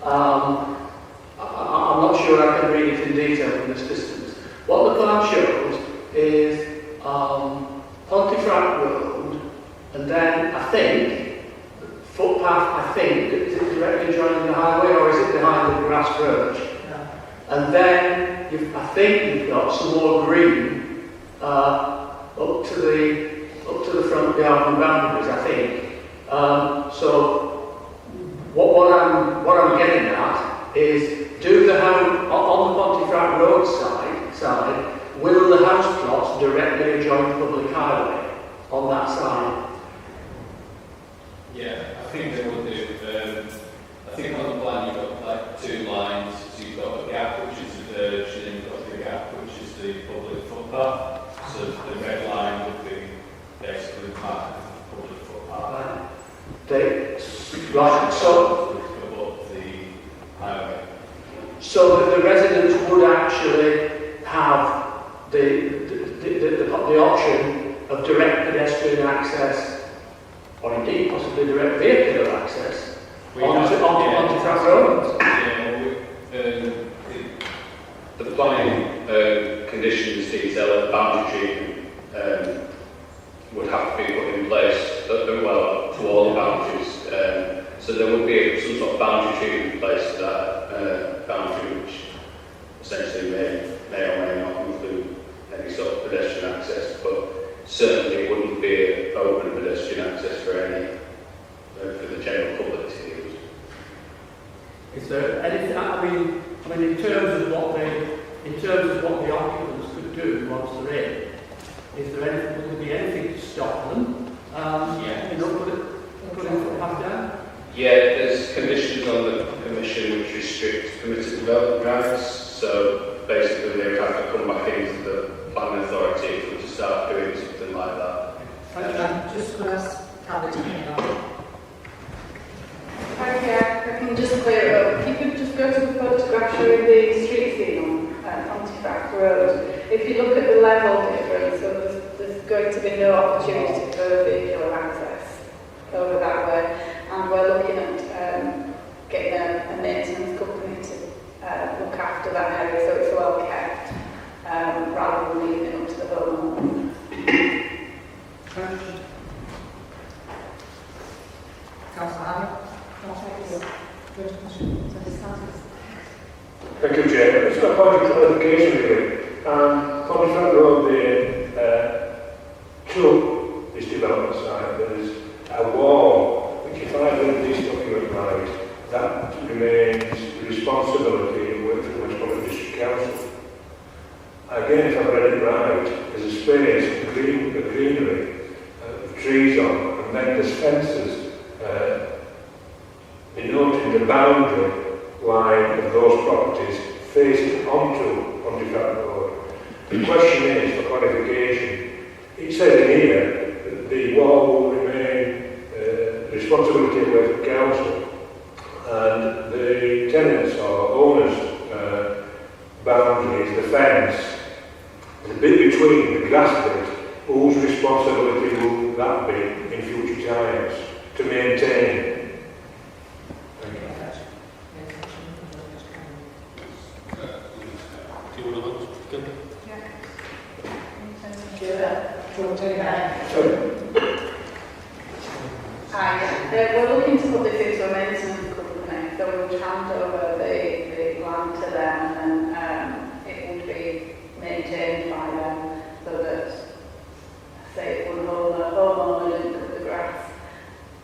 [SPEAKER 13] I'm not sure I can read it in detail from this distance. What the plan shows is Pontefract Road, and then I think, footpath, is it directly joining the highway or is it behind the grass verge?
[SPEAKER 10] No.
[SPEAKER 13] And then I think you've got some more green up to the front garden boundaries, I think. So what I'm getting at is, do the house on the Pontefract Road side, will the house plots directly adjoin the public highway on that side?
[SPEAKER 12] Yeah, I think they will do. I think on the plan you've got like two lines. So you've got a gap, which is the verge, and then you've got the gap, which is the public footpath. So the red line would be basically part of the public footpath.
[SPEAKER 13] Right, so
[SPEAKER 12] above the highway.
[SPEAKER 13] So the residents would actually have the option of direct pedestrian access, or indeed possibly direct vehicular access onto Pontefract Road.
[SPEAKER 3] Yeah, the planning conditions detail of boundary treatment would have to be put in place, to all the boundaries. So there would be some sort of boundary treatment in place to that boundary, which essentially may or may not include any sort of pedestrian access, but certainly wouldn't be open pedestrian access for for the general public to use.
[SPEAKER 13] Is there anything? I mean, in terms of what the occupants could do once they're in, is there anything? Would there be anything to stop them? Putting footpath down.
[SPEAKER 3] Yeah, there's conditions on the permission which restrict permitted development rights. So basically, they would have to come back into the planning authority if we were to start doing something like that.
[SPEAKER 10] I'm just going to have a turn.
[SPEAKER 8] Okay, I can just clear it up. If you could just go to the photograph showing the street scene on Pontefract Road. If you look at the level difference, so there's going to be no opportunity for vehicular access over that way. And we're looking at getting a maintenance company to look after that area so it's well kept, rather than leaving it up to the homeowner.
[SPEAKER 10] Councillor Hannah?
[SPEAKER 16] Thank you, Chair. It's a point of clarification really. Pontefract Road, to this development site, there is a wall which, if I read this document right, that remains the responsibility of Wakefield Public District Council. Again, if I've read it right, there's a space, a greenery, trees on, and then there's fences denoting the boundary line of those properties facing onto Untitled Chapter. The question is, for clarification, it says in here that the wall will remain the responsibility of Wakefield Council, and the tenants or owners' boundary is the fence. The bit between the grass bit, whose responsibility will that be in future times to maintain?
[SPEAKER 8] We're looking to put this into a maintenance company, so we would hand over the land to them and it would be maintained by them so that, say, if one homeowner didn't cut the grass,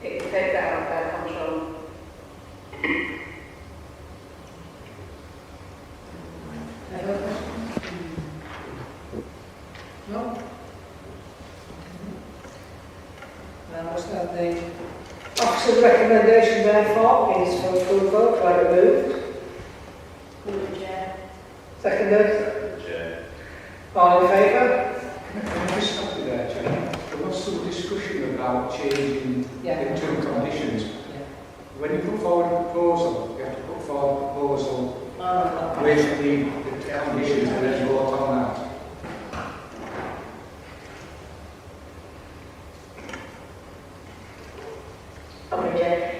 [SPEAKER 8] it would take that out of their control.
[SPEAKER 10] No? Now, so the officer's recommendation therefore is for approval. Do I remove?
[SPEAKER 1] Move the chair.
[SPEAKER 10] Seconded?
[SPEAKER 3] Chair.
[SPEAKER 10] All in favour?
[SPEAKER 7] Can I just stop you there, Chair? There was some discussion about changing the two conditions. When you put forward a proposal, you have to put forward a proposal with the conditions and then vote on that.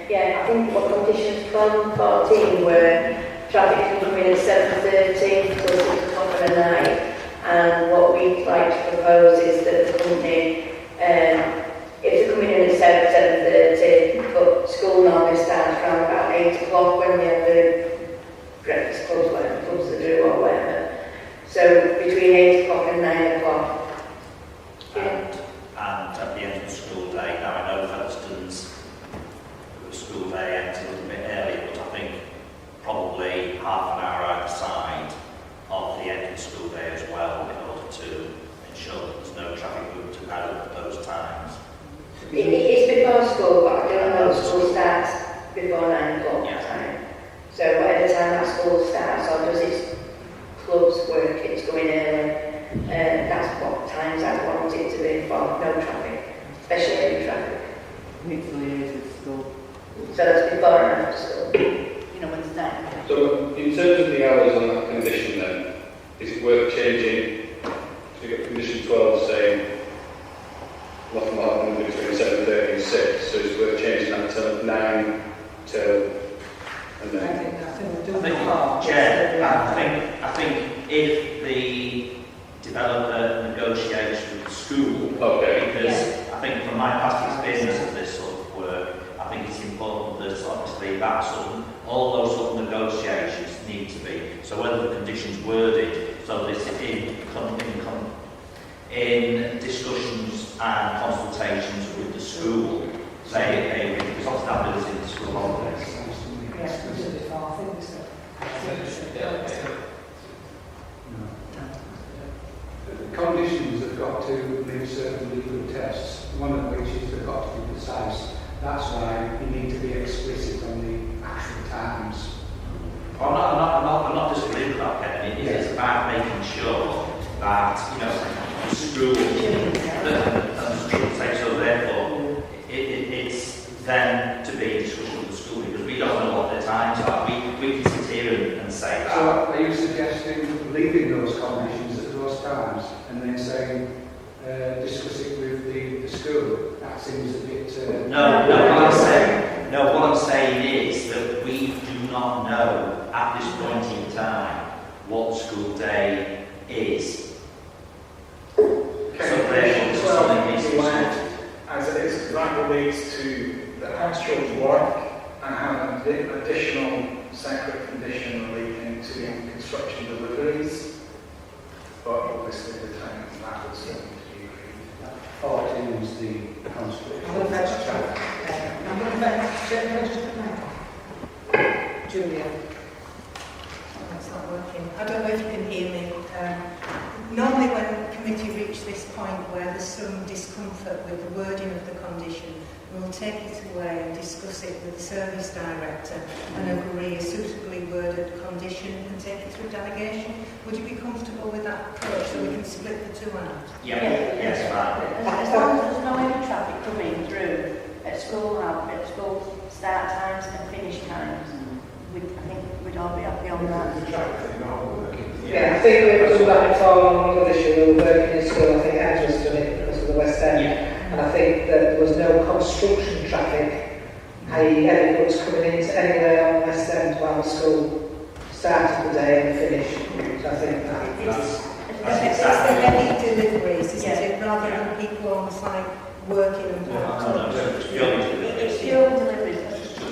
[SPEAKER 11] Yeah, I think what conditions 12 and 14 were traffic can come in at 7:30 till 6 o'clock at night, and what we'd like to propose is that the company, if they're coming in at 7:30, but school normally starts around about 8 o'clock when we have the breakfast clubs, whatever clubs they do or whatever. So between 8 o'clock and 9 o'clock.
[SPEAKER 6] And at the end of the school day, now I know Featherstone's school day ends a little bit early, but I think probably half an hour either side of the end of the school day as well, in order to ensure that there's no traffic movement about at those times.
[SPEAKER 11] It's before school, but I don't know school starts before 9 o'clock time. So whatever time that school starts, or does its clubs work, it's going early. That's what times I want it to be for, no traffic, especially heavy traffic.
[SPEAKER 5] Need to liaise with school.
[SPEAKER 11] So that's before and after school.
[SPEAKER 1] You know, when it's night.
[SPEAKER 3] So, in terms of the hours on that condition then, is it worth changing? So you've got condition 12 saying nothing will happen between 7:30 and 6, so it's worth changing that to 9 till and then.
[SPEAKER 10] I think we're doing
[SPEAKER 6] I think if the developer negotiates with the school, because I think from my past experience of this sort of work, I think it's important that obviously that sort of, all those sort of negotiations need to be. So whether the conditions worded so that it's in discussions and consultations with the school, say, because obviously that builds in the school holidays.
[SPEAKER 10] Yes, we did it before, I think so.
[SPEAKER 7] The conditions have got to meet certain legal tests, one of which is they've got to be precise. That's why you need to be explicit on the actual times.
[SPEAKER 6] I'm not disagreeing with that, Kevin. It's about making sure that, you know, the school, so therefore, it's then to be in discussion with the school, because we don't know what their times are. We can sit here and say that.
[SPEAKER 7] So are you suggesting leaving those conditions at those times and then saying, discuss it with the school? That seems a bit...
[SPEAKER 6] No, what I'm saying is that we do not know at this point in time what school day is. So therefore, something needs to be sorted.
[SPEAKER 15] As it is, that relates to the actual work and have an additional separate condition relating to construction deliveries. But obviously the time that would certainly be agreed.
[SPEAKER 7] 14 is the construction.
[SPEAKER 10] Julia.
[SPEAKER 17] That's not working. I don't know if you can hear me. Normally when the committee reach this point where there's some discomfort with the wording of the condition, we'll take it away and discuss it with the service director and agree a suitably worded condition and take it through delegation. Would you be comfortable with that approach so we can split the two out?
[SPEAKER 6] Yes, right.
[SPEAKER 1] As long as there's no heavy traffic coming through at school start times and finish times, I think we'd all be happy on that.
[SPEAKER 10] Yeah, I think we've done that before on one other issue. We were working in school, I think Angela's done it because of the West End. And I think that there was no construction traffic, i.e. heavy goods coming into anywhere on West End while the school started the day and finished. So I think that's
[SPEAKER 17] It's the heavy deliveries, isn't it? Rather than people on site working and
[SPEAKER 6] It's purely deliveries.
[SPEAKER 1] It's pure deliveries.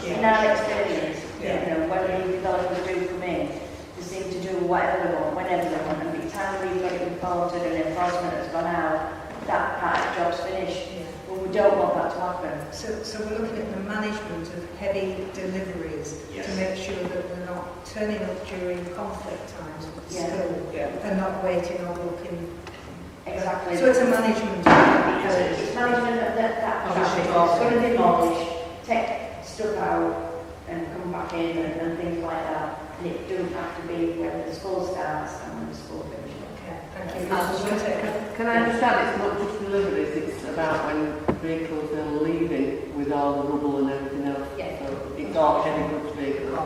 [SPEAKER 1] In our experience, you know, when the developers do come in, they seem to do whatever they want, whenever they want, and by the time we've got it reported and enforcement has gone out, that part of the job's finished. But we
[SPEAKER 18] don't want that to happen.
[SPEAKER 17] So we're looking at the management of heavy deliveries to make sure that we're not turning up during conflict times with the school and not waiting or looking.
[SPEAKER 18] Exactly.
[SPEAKER 17] So it's a management.
[SPEAKER 18] It's management of that traffic. It's going to demolish, take stuff out and come back in and things like that. And it doesn't have to be when the school starts and when the school finishes.
[SPEAKER 17] Okay, thank you.
[SPEAKER 5] Can I just add, it's not just deliveries, it's about when vehicles are leaving with all the rubble and everything else.
[SPEAKER 18] Yeah.
[SPEAKER 5] So it's all heavy goods vehicles.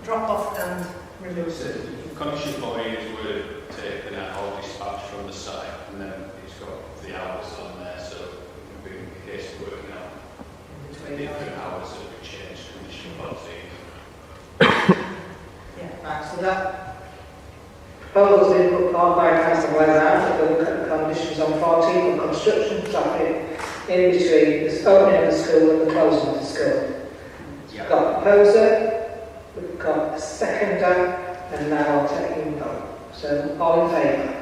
[SPEAKER 17] Drop off and remove.
[SPEAKER 12] So, conscious bodies were taken out or dispatched from the site, and then it's got the hours on there, so it would be a case of working out different hours that would change condition policy.
[SPEAKER 10] Right, so that proposal's been put forward by Councillor Weather to look at the conditions on 14 for construction traffic in between the opening of the school and the closing of the school. We've got a proposer, we've got a seconder, and now I'll take you vote. So, all in favour?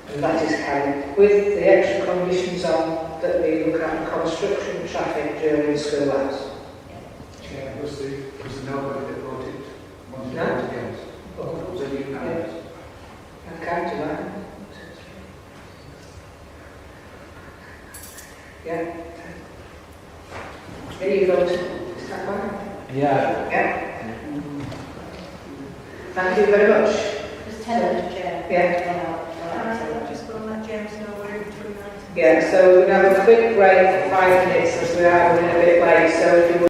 [SPEAKER 10] And that is carried with the extra conditions on that we look at construction traffic during school hours.
[SPEAKER 7] Yeah, was nobody that voted?
[SPEAKER 10] No.
[SPEAKER 7] Against? Was it unanimous?
[SPEAKER 10] I count to that. Yeah. There you go. Is that right?
[SPEAKER 14] Yeah.
[SPEAKER 10] Yeah. Thank you very much.
[SPEAKER 18] Just tentative, Chair.
[SPEAKER 10] Yeah.
[SPEAKER 17] Just go and let James know we're in between items.
[SPEAKER 10] Yeah, so we're going to have a quick break for 5 minutes as we are running a bit late, so if you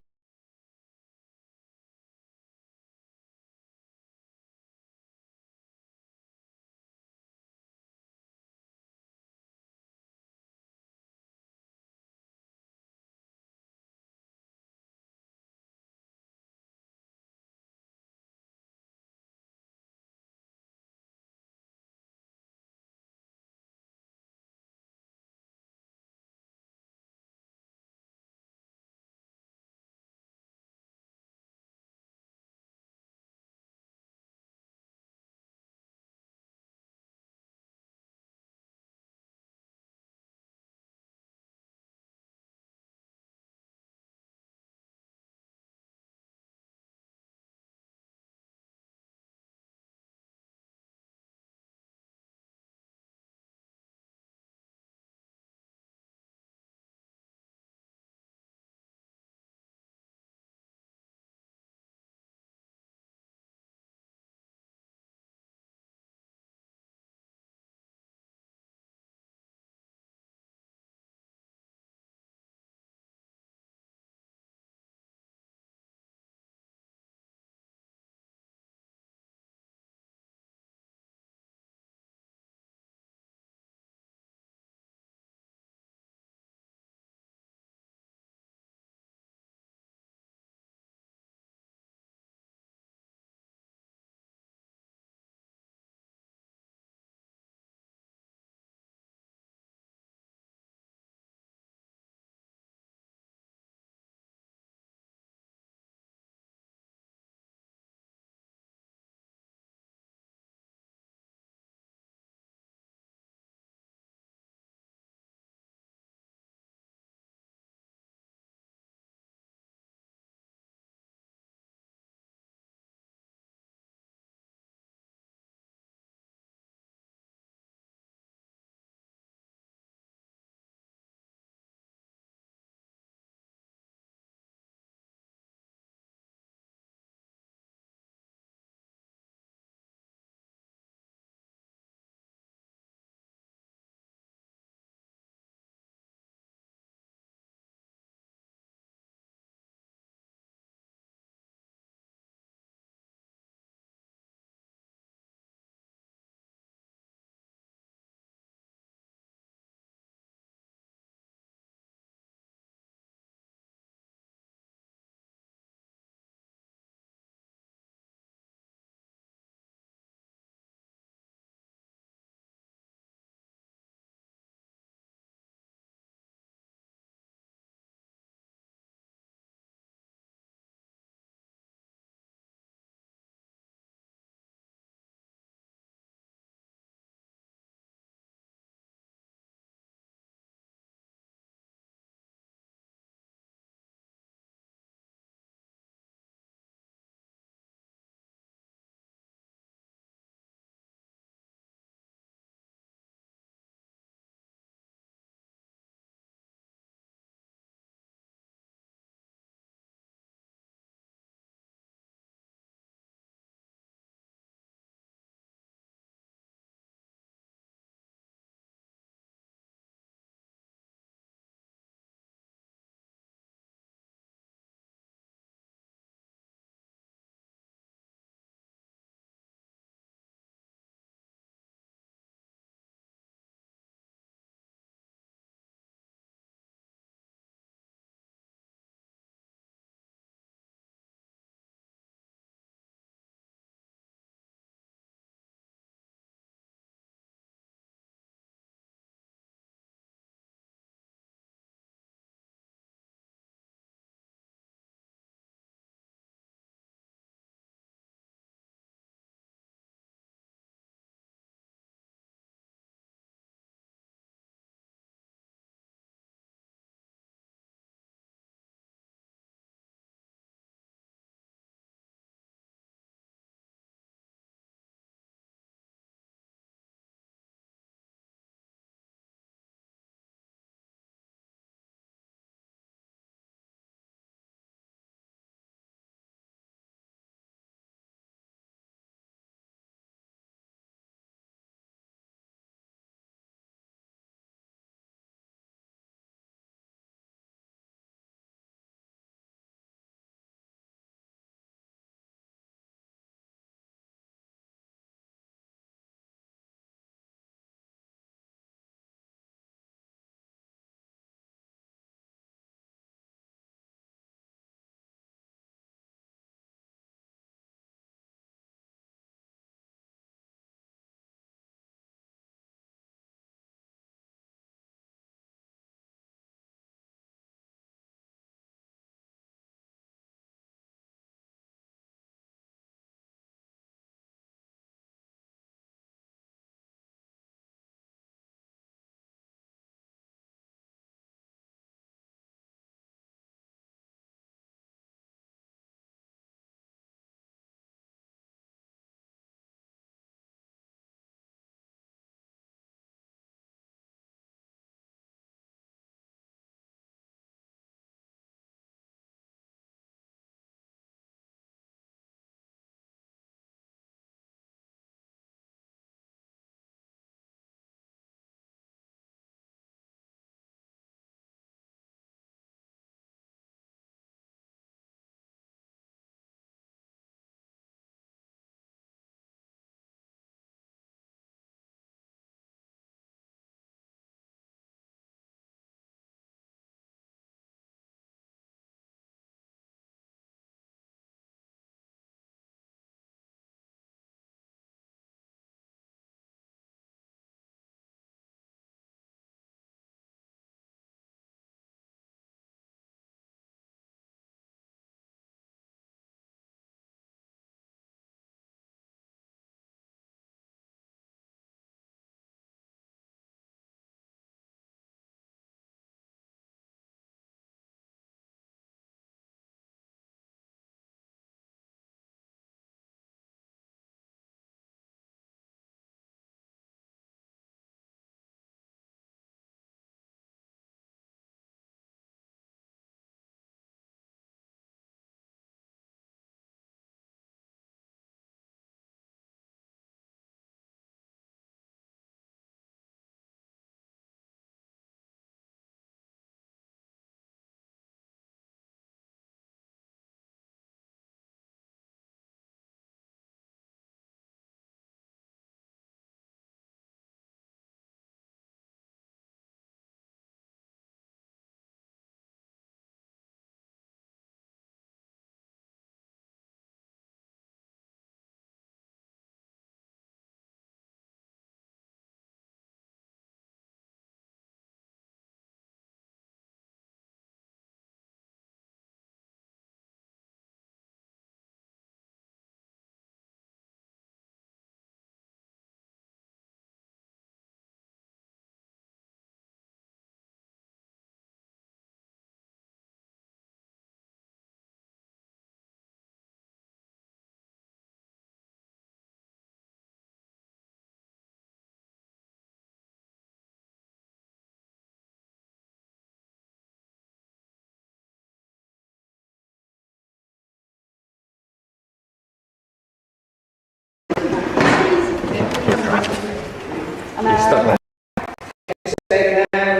[SPEAKER 2] Now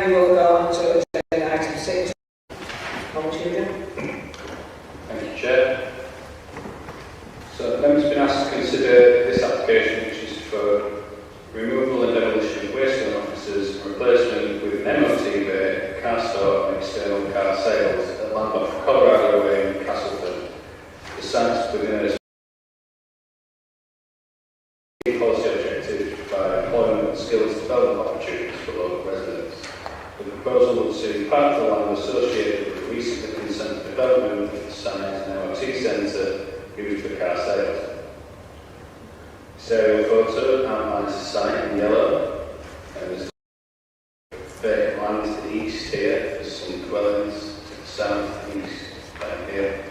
[SPEAKER 2] we will go on to agenda item 6. Over to you, Jim.
[SPEAKER 3] Thank you, Chair. So, the member's been asked to consider this application, which is for removal and demolition of waste on offices and replacement with an MOT bay, a car store and external car sales at landmark Colorado Way in Castleford. The site's within a policy objective by employment and skills development opportunities for local residents. The proposal would see part of the land associated with the recently consented development of the site and MOT centre used for car sales. This aerial photo outlines the site in yellow, and there's vacant land to the east here. There's some dwellings to the south and east down here.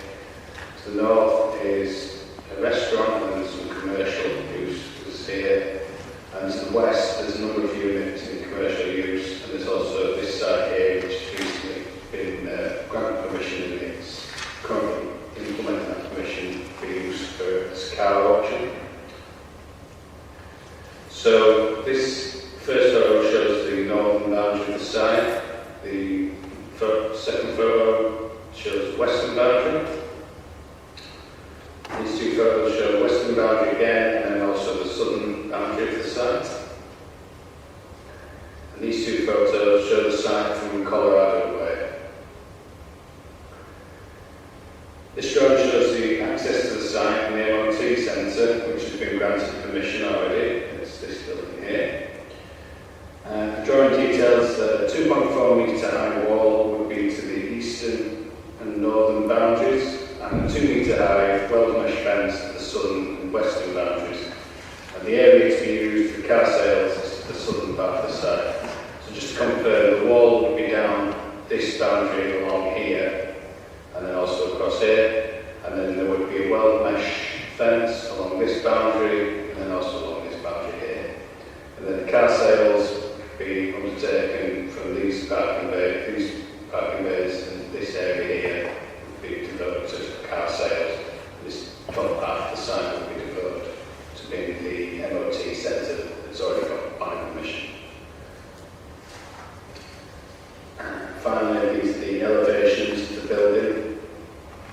[SPEAKER 3] To the north is a restaurant and some commercial use here. And to the west there's a number of units in commercial use, and there's also this site here which has recently been granted permission, and it's currently implementing that permission for use for this car auction. So this first photo shows the northern boundary of the site. The second photo shows the western boundary. These two photos show the western boundary again, and then also the southern boundary of the site. And these two photos show the site from Colorado Way. This drawing shows the access to the site and the MOT centre, which has been granted permission already. It's this building here. The drawing details that a 2.4 metre high wall would be to the eastern and northern boundaries, and a 2 metre high weld mesh fence to the southern and western boundaries. And the area to be used for car sales is to the southern part of the site. So just to confirm, the wall would be down this boundary along here, and then also across here, and then there would be a weld mesh fence along this boundary, and then also along this boundary here. And then the car sales would be undertaken from these parking bays and this area here would be developed as car sales. This front part of the site would be developed to be the MOT centre that's already got planning permission. Finally, these are the elevations of the building,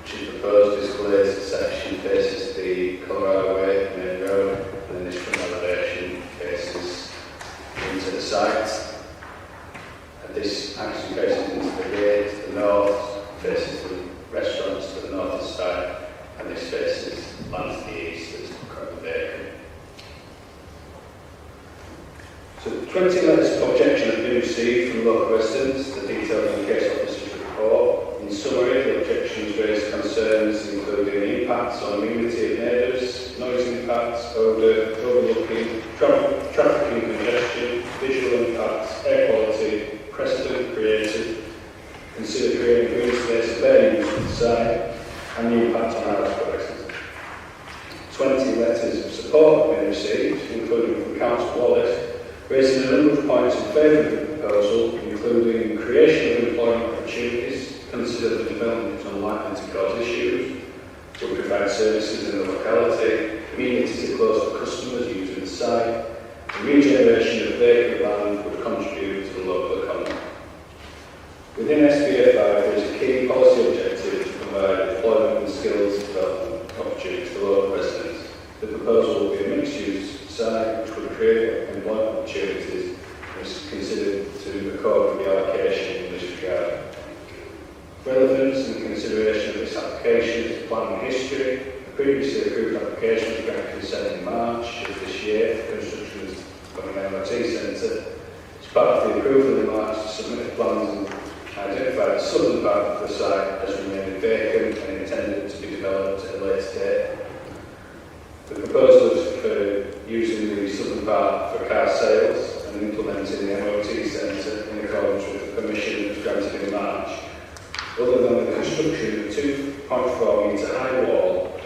[SPEAKER 3] which is proposed as glazed section faces the Colorado Way main road, and then this front elevation faces into the site. And this actually faces into the rear to the north, faces the restaurants to the north of the site, and this faces land to the east that's currently vacant. So 20 letters of objection have been received from local residents, the details in the case officer's report. In summary, the objections raised concerns including impacts on immunity of neighbours, noise impacts, odour, overlooking, traffic and congestion, visual impacts, air quality, precedent created, consider creating green space of bare use of the site, and the impact on house prices. 20 letters of support have been received, including from Councillor Wallace, raising a number of points in favour of the proposal, including creation of employment opportunities, consider the development is unlikely to cause issues, will provide services in the locality, communities are close to customers using the site, and regeneration of vacant land would contribute to the local economy. Within SBA 5, there is a key policy objective to provide employment and skills development opportunities for local residents. The proposal will be a mixed-use site which would create employment opportunities and is considered to accord with the allocation in this regard. Relevance and consideration of this application is planning history. A previously approved application was granted consent in March of this year for construction of an MOT centre. As part of the approval in March to submit the plans and identify the southern part of the site as remaining vacant and intended to be developed at a later date. The proposal is for using the southern part for car sales and implementing the MOT centre in accordance with the permission that was granted in March. Other than the construction of a 2.4 metre high wall,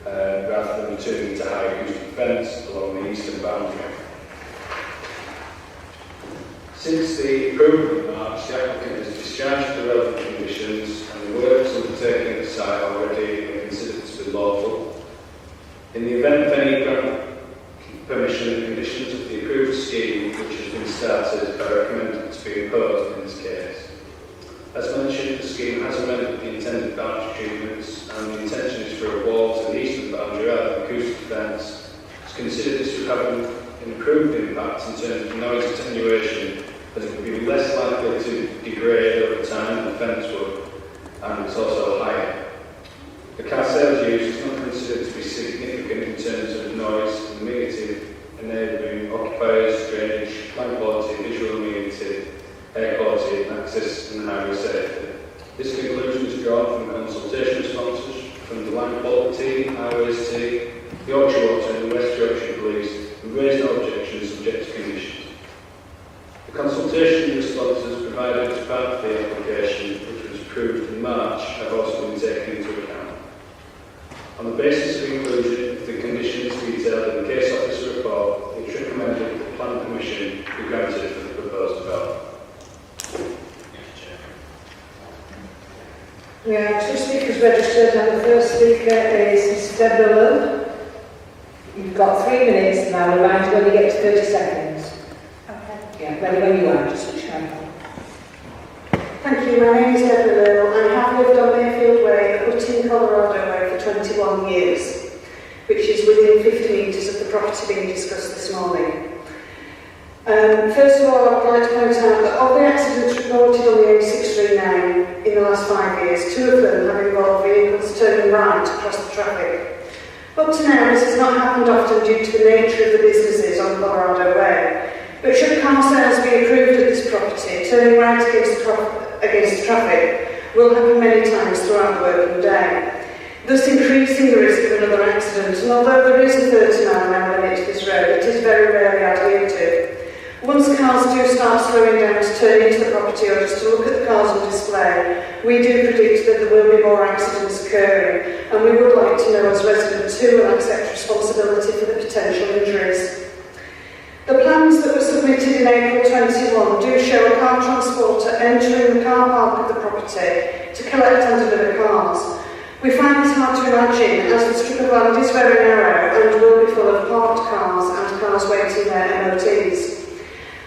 [SPEAKER 3] rather than a 2 metre high acoustic fence along the eastern boundary. Since the approval in March, the applicant has discharged the relevant conditions, and the works undertaken at the site already are considered to be lawful. In the event of any grant permission, the conditions of the approved scheme, which has been started are recommended to be imposed in this case. As mentioned, the scheme has amended the intended boundary treatments, and the intention is for a wall to the eastern boundary rather than acoustic fence. It's considered this would have an improved impact in terms of noise attenuation, as it would be less likely to degrade over time than the fence would, and it's also higher. The car sales use is not considered to be significant in terms of noise and amenity, enabling occupiers, drainage, plant quality, visual amenity, air quality and access and highway safety. This conclusion is drawn from consultation responses from the Land Quality team, Highways team, the Yorkshire Water and West Yorkshire Police, who raised no objections subject to conditions. The consultation responses provided as part of the application, which was approved in March, have also been taken into account. On the basis of inclusion of the conditions detailed in the case officer report, it's recommended that the Planning Commission be granted for the proposed development.
[SPEAKER 2] We have 2 speakers registered, and the first speaker is Mr. Deborah. You've got 3 minutes, and I'll remind you when you get to 30 seconds.
[SPEAKER 17] Okay.
[SPEAKER 2] Yeah, ready when you are, just switch on.
[SPEAKER 19] Thank you, my name is Deborah Earle. I have lived on Wakefield Way, Whitting, Colorado Way for 21 years, which is within 50 metres of the property being discussed this morning. First of all, I would like to point out that of the accidents reported on the A639 in the last 5 years, 2 of them have involved vehicles turning right across the traffic. Up to now, this has not happened often due to the nature of the businesses on Colorado Way. But should car sales be approved at this property, turning right against traffic will happen many times throughout the working day, thus increasing the risk of another accident. And although there is a 30-mile-an-hour limit to this road, it is very rarely adhered to. Once cars do start slowing down to turn into the property or just to look at the cars on display, we do predict that there will be more accidents occurring, and we would like to know as residents who will accept responsibility for the potential injuries. The plans that were submitted in April 21 do show a car transporter entering the car park of the property to collect and deliver cars. We find this hard to imagine as the strip of land is very narrow and will be full of parked cars and cars waiting their MOTs.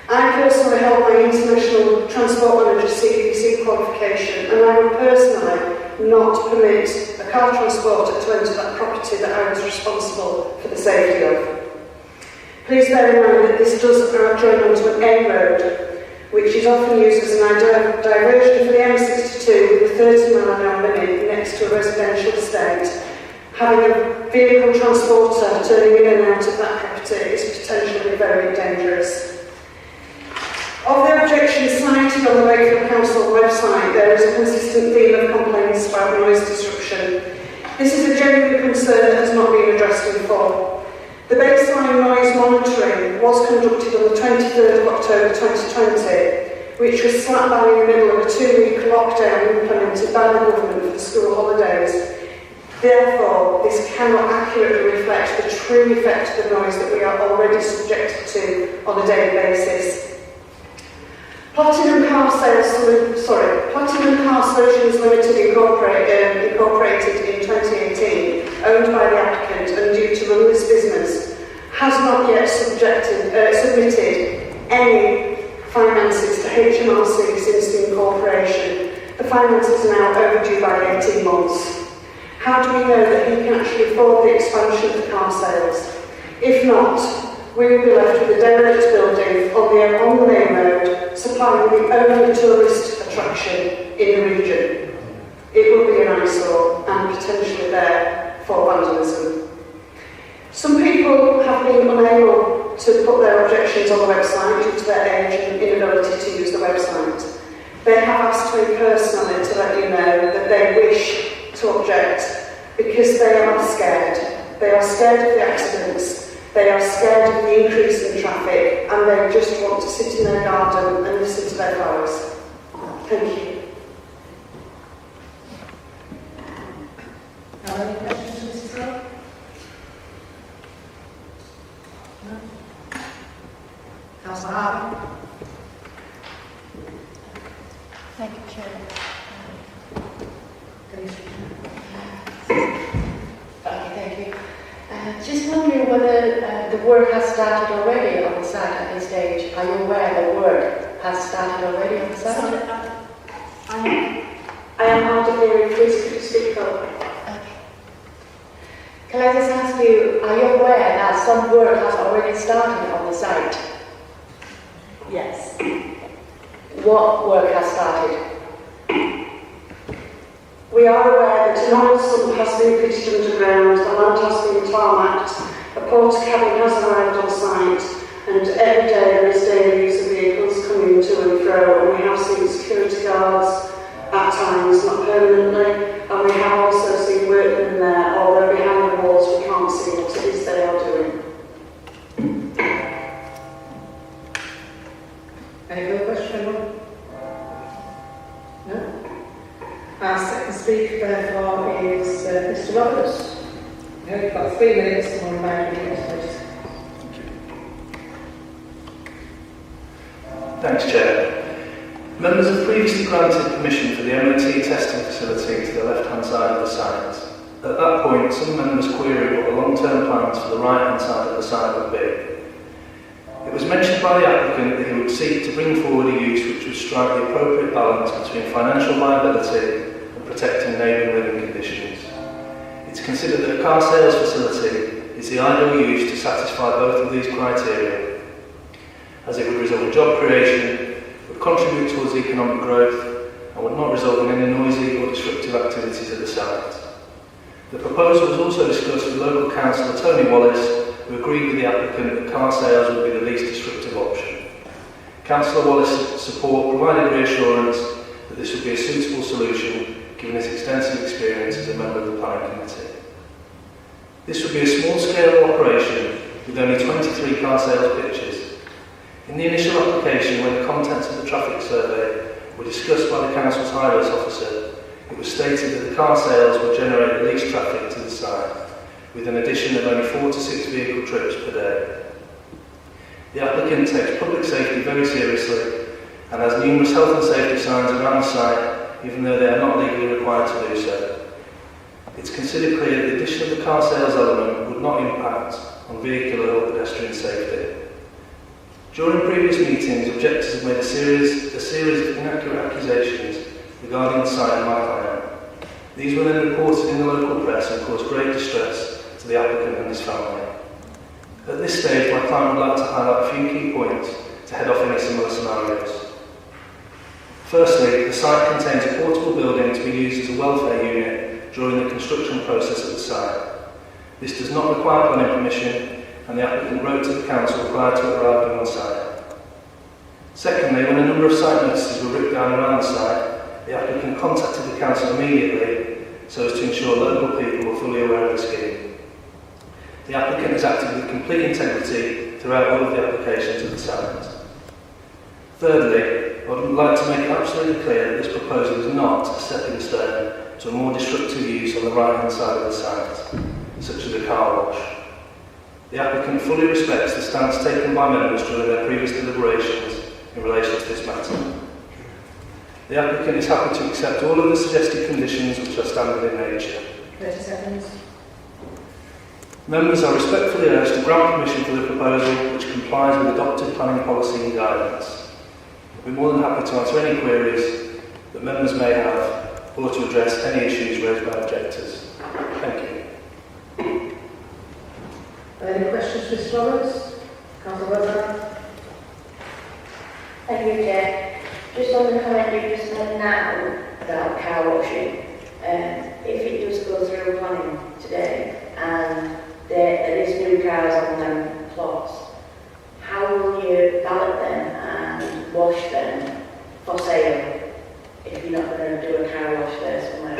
[SPEAKER 19] I personally held my International Transport Manager CPC qualification, and I would personally not permit a car transporter to enter that property that I was responsible for the safety of. Please bear in mind that this does join onto an A road, which is often used as an diversion for the M62 with a 30-mile-an-hour limit next to a residential estate. Having a vehicle transporter turning in and out of that property is potentially very dangerous. Of the objections cited on the Wakefield Council website, there is a consistent theme of complaints about noise disruption. This is a genuine concern that has not been addressed in full. The baseline noise monitoring was conducted on the 23rd of October 2020, which was slap bang in the middle of a 2-week lockdown implemented by the government for the school holidays. Therefore, this cannot accurately reflect the true effect of the noise that we are already subjected to on a daily basis. Platinum Car Solutions Limited incorporated in 2018, owned by the applicant and due to run this business, has not yet submitted any finances to HMRC since the incorporation. The finances are now overdue by 18 months. How do we know that he can actually afford the expansion of the car sales? If not, we will be left with a derelict building on the main road, supplying the only tourist attraction in the region. It will be an eyesore and potentially there for vandalism. Some people have been unable to put their objections on the website due to their age and inability to use the website. They have asked me personally to let you know that they wish to object because they are scared. They are scared of the accidents. They are scared of the increase in traffic, and they just want to sit in their garden and listen to their flowers. Thank you.
[SPEAKER 2] Are there any questions for Mrs. Rowe? No? Councillor Harvey?
[SPEAKER 20] Thank you, Chair.
[SPEAKER 11] Thank you. Just wondering whether the work has started already on the site at this stage, are you aware that work has started already on the site?
[SPEAKER 19] I am hard of hearing, please speak up.
[SPEAKER 11] Can I just ask you, are you aware that some work has already started on the site?
[SPEAKER 18] Yes.
[SPEAKER 19] What work has started? We are aware that an oil sump has been fitted underground, the land has been tarmacked, a porter cabin has arrived on site, and every day there is daily use of vehicles coming to and fro, and we have seen security guards at times, not permanently, and we have also seen workmen there, although behind the walls we can't see what it is they are doing.
[SPEAKER 2] Any other question? No? Our second speaker, therefore, is Mr. Roberts. No, you've got 3 minutes and we'll remind you please.
[SPEAKER 21] Thanks, Chair. Members have previously granted permission for the MOT testing facility to the left-hand side of the site. At that point, some members queried what the long-term plans for the right-hand side of the site would be. It was mentioned by the applicant that he would seek to bring forward a use which would strike the appropriate balance between financial viability and protecting neighbouring living conditions. It's considered that a car sales facility is the ideal use to satisfy both of these criteria, as it would result in job creation, would contribute towards economic growth, and would not result in any noisy or disruptive activities at the site. The proposal was also discussed with local councillor Tony Wallace, who agreed with the applicant that car sales would be the least disruptive option. Councillor Wallace's support provided reassurance that this would be a suitable solution given his extensive experience as a member of the planning committee. This would be a small-scale operation with only 23 car sales pitches. In the initial application, when the contents of the traffic survey were discussed by the council's highways officer, it was stated that the car sales would generate the least traffic to the site, with an addition of only 4 to 6 vehicle trips per day. The applicant takes public safety very seriously and has numerous health and safety signs around the site, even though they are not legally required to do so. It's considered clear that the addition of the car sales element would not impact on vehicular or pedestrian safety. During previous meetings, objectors have made a series of inaccurate accusations regarding the site and my client. These were then reported in the local press and caused great distress to the applicant and his family. At this stage, my client would like to highlight a few key points to head off any similar scenarios. Firstly, the site contains a portable building to be used as a welfare unit during the construction process of the site. This does not require planning permission, and the applicant wrote to the council prior to arriving on site. Secondly, when a number of site notices were ripped down around the site, the applicant contacted the council immediately so as to ensure local people were fully aware of the scheme. The applicant has acted with complete integrity throughout all of the applications of the site. Thirdly, I would like to make it absolutely clear that this proposal is not a stepping stone to a more disruptive use on the right-hand side of the site, such as a car wash. The applicant fully respects the stance taken by members during their previous deliberations in relation to this matter. The applicant is happy to accept all of the suggested conditions which are standard in nature.
[SPEAKER 2] 30 seconds.
[SPEAKER 21] Members are respectfully urged to grant permission for the proposal which complies with adopted planning policy and guidance. I'll be more than happy to answer any queries that members may have or to address any issues raised by objectors. Thank you.
[SPEAKER 2] Any questions, Mr. Roberts? Councillor Roberts?
[SPEAKER 1] Thank you, Chair. Just on the comment you just made now about car washing, if it does go through planning today and there is new cars on them plots, how will you ballot them and wash them for sale if you're not going to do a car wash there somewhere?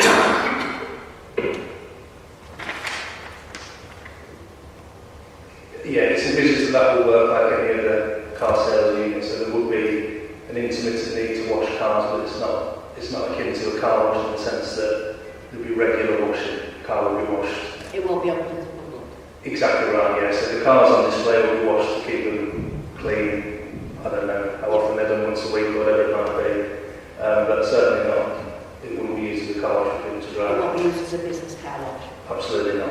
[SPEAKER 21] Yeah, it's envisaged that will work like any other car sales unit, so there would be an intermittent need to wash cars, but it's not akin to a car wash in the sense that there'll be regular washing. The car will be washed.
[SPEAKER 18] It won't be open to the public.
[SPEAKER 21] Exactly right, yeah. So the cars on display will be washed to keep them clean. I don't know how often they're done, once a week or whatever it might be. But certainly not. It wouldn't be used as a car wash for people to drive.
[SPEAKER 18] It won't be used as a business car wash.
[SPEAKER 21] Absolutely not.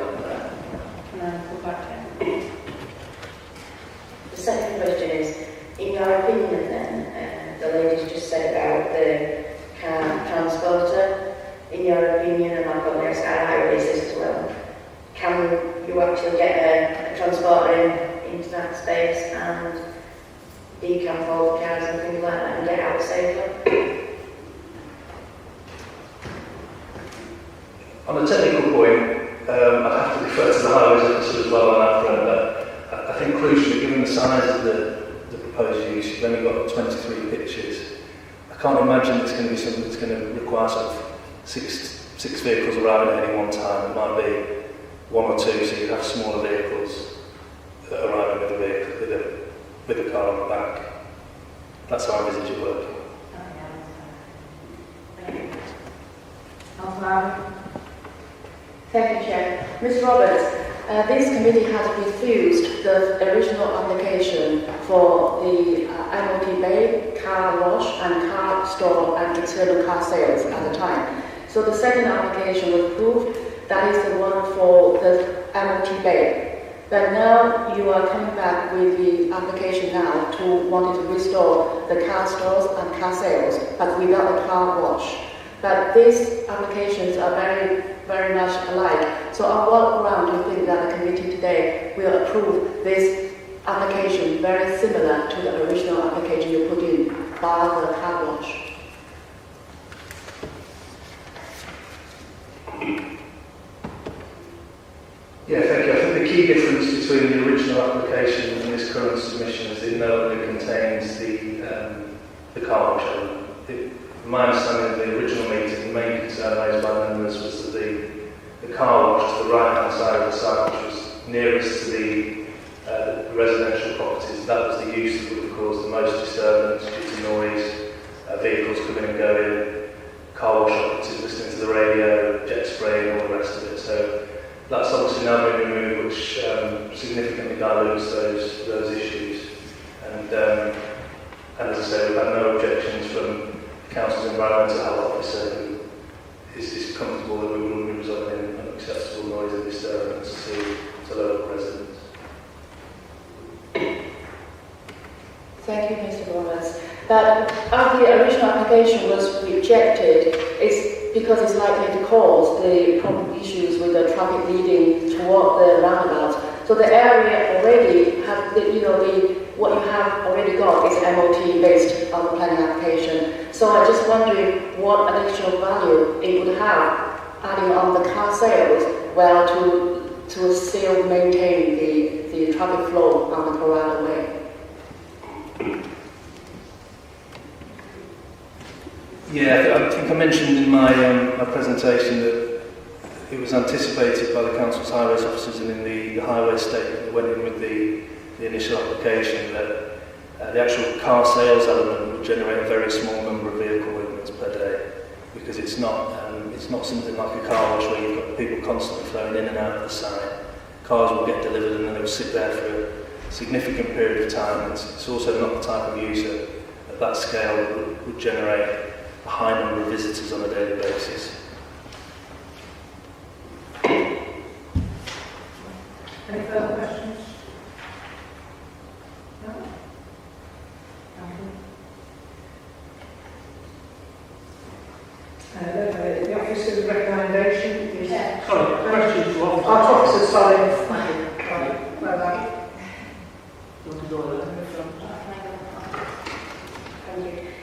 [SPEAKER 18] Can I go back to
[SPEAKER 1] The second question is,
[SPEAKER 11] you've just said about the car transporter. In your opinion, and I've got the highways as well, can you actually get a transporter into that space and decamp all the cars and things like that and get out safely?
[SPEAKER 21] On a technical point, I'd have to refer to the highways officer as well on that front, but I think crucially, given the size of the proposed use, you've only got 23 pitches. I can't imagine it's going to be something that's going to require sort of six vehicles arriving at any one time. It might be one or two, so you'd have smaller vehicles that arrive with a vehicle, with a car on the back. That's how I envisage it working.
[SPEAKER 11] Thank you, Chair. Ms. Roberts, this committee has refused the original application for the MOT bay, car wash and car store and external car sales at the time. So the second application was approved. That is the one for the MOT bay. But now you are coming back with the application now to wanting to restore the car stores and car sales, but without a car wash. But these applications are very, very much alike. So on what ground do you think that the committee today will approve this application very similar to the original application you put in, bar the car wash?
[SPEAKER 21] Yeah, thank you. I think the key difference between the original application and this current submission is it no longer contains the car wash element. From my understanding of the original meeting, the main concern raised by members was that the car wash to the right-hand side of the site, which was nearest to the residential properties, that was the use that would have caused the most disturbance due to noise, vehicles coming and going, car wash operatives listening to the radio, jet spray and all the rest of it. So that's obviously now been removed, which significantly dilutes those issues. And as I say, we've had no objections from the Council's Environmental Health Officer, who is comfortable that we will be resulting in unacceptable noise and disturbance to local residents.
[SPEAKER 11] Thank you, Mr. Roberts. But after the original application was rejected, it's because it's likely to cause the problem issues with the traffic leading toward the roundabout. So the area already have, what you have already got is MOT based on the planning application. So I'm just wondering what additional value it would have adding on the car sales, well, to still maintain the traffic flow on the Corrado Way.
[SPEAKER 21] Yeah, I think I mentioned in my presentation that it was anticipated by the Council's highways officers and in the highway statement that went in with the initial application that the actual car sales element would generate a very small number of vehicle movements per day, because it's not something like a car wash where you've got people constantly flowing in and out of the site. Cars will get delivered and then they'll sit there for a significant period of time. It's also not the type of use at that scale that would generate a high number of visitors on a daily basis.
[SPEAKER 10] Any further questions? No? The officer's recommendation is...
[SPEAKER 7] Sorry, question to officer.
[SPEAKER 10] Officer, sorry.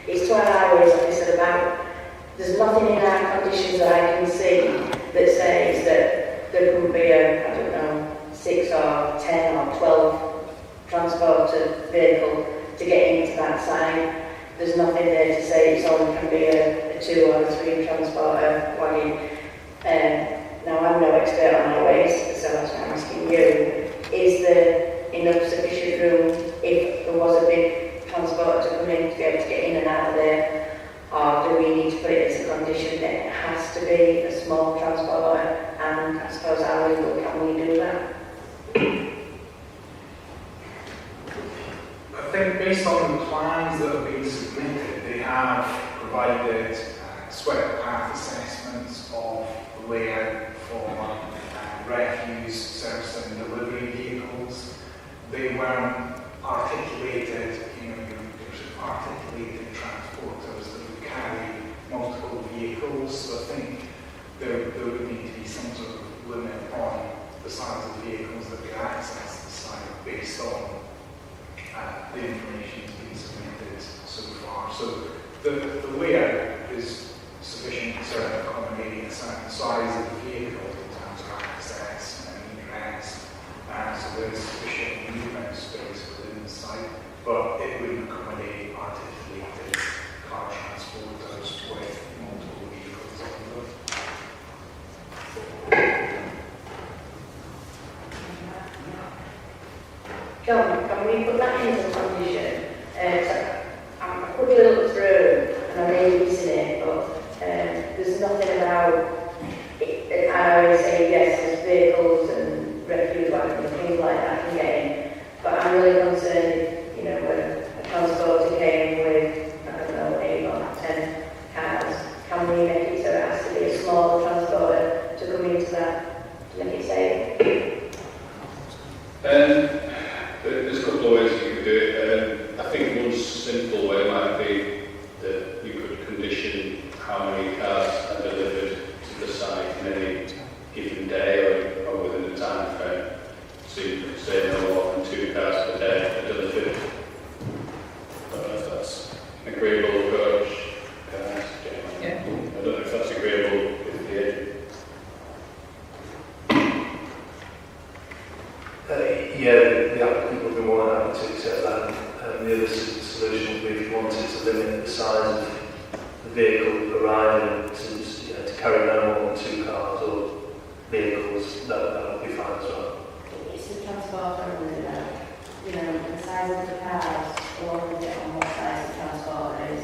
[SPEAKER 11] It's to our highways officer about, there's nothing in our conditions that I can see that says that there could be a, 6 or 10 or 12 transporter vehicle to get into that site. There's nothing there to say it's only can be a 2 or a 3 transporter wagon. Now I'm no expert on highways, so that's why I'm asking you. Is there enough sufficient room if there was a big transporter to come in to be able to get in and out of there? Or do we need to put it as a condition that it has to be a small transporter? And I suppose how legal can we do that?
[SPEAKER 15] I think based on the plans that have been submitted, they have provided swept path assessments of the layout for refuse, service and delivery vehicles. They weren't articulated, your articulated transport
[SPEAKER 11] John, can we put that into the condition? So I'm quickly looked through and I'm really using it, but there's nothing about it. I always say yes, there's vehicles and refuse wagons and things like that can get in. But I'm really concerned if, you know, when a transporter came with, I don't know, 8 or 10 cars, can we make it so it has to be a small transporter to come into that, to make it safe?
[SPEAKER 3] There's a couple of ways you could do it. I think one simple way might be that you could condition how many cars are delivered to the site in any given day or within a time frame. So you could say no more than 2 cars per day are delivered. I don't know if that's an agreeable approach.
[SPEAKER 10] Yeah.
[SPEAKER 3] I don't know if that's agreeable with the agent.
[SPEAKER 21] Yeah, the applicant would be more than happy to accept that. The other solution would be if you wanted to limit the size of the vehicle arriving to carry no more than 2 cars or vehicles, that would be fine as well.
[SPEAKER 18] It's the transporter, you know, the size of the cars, or on what size the transporter is.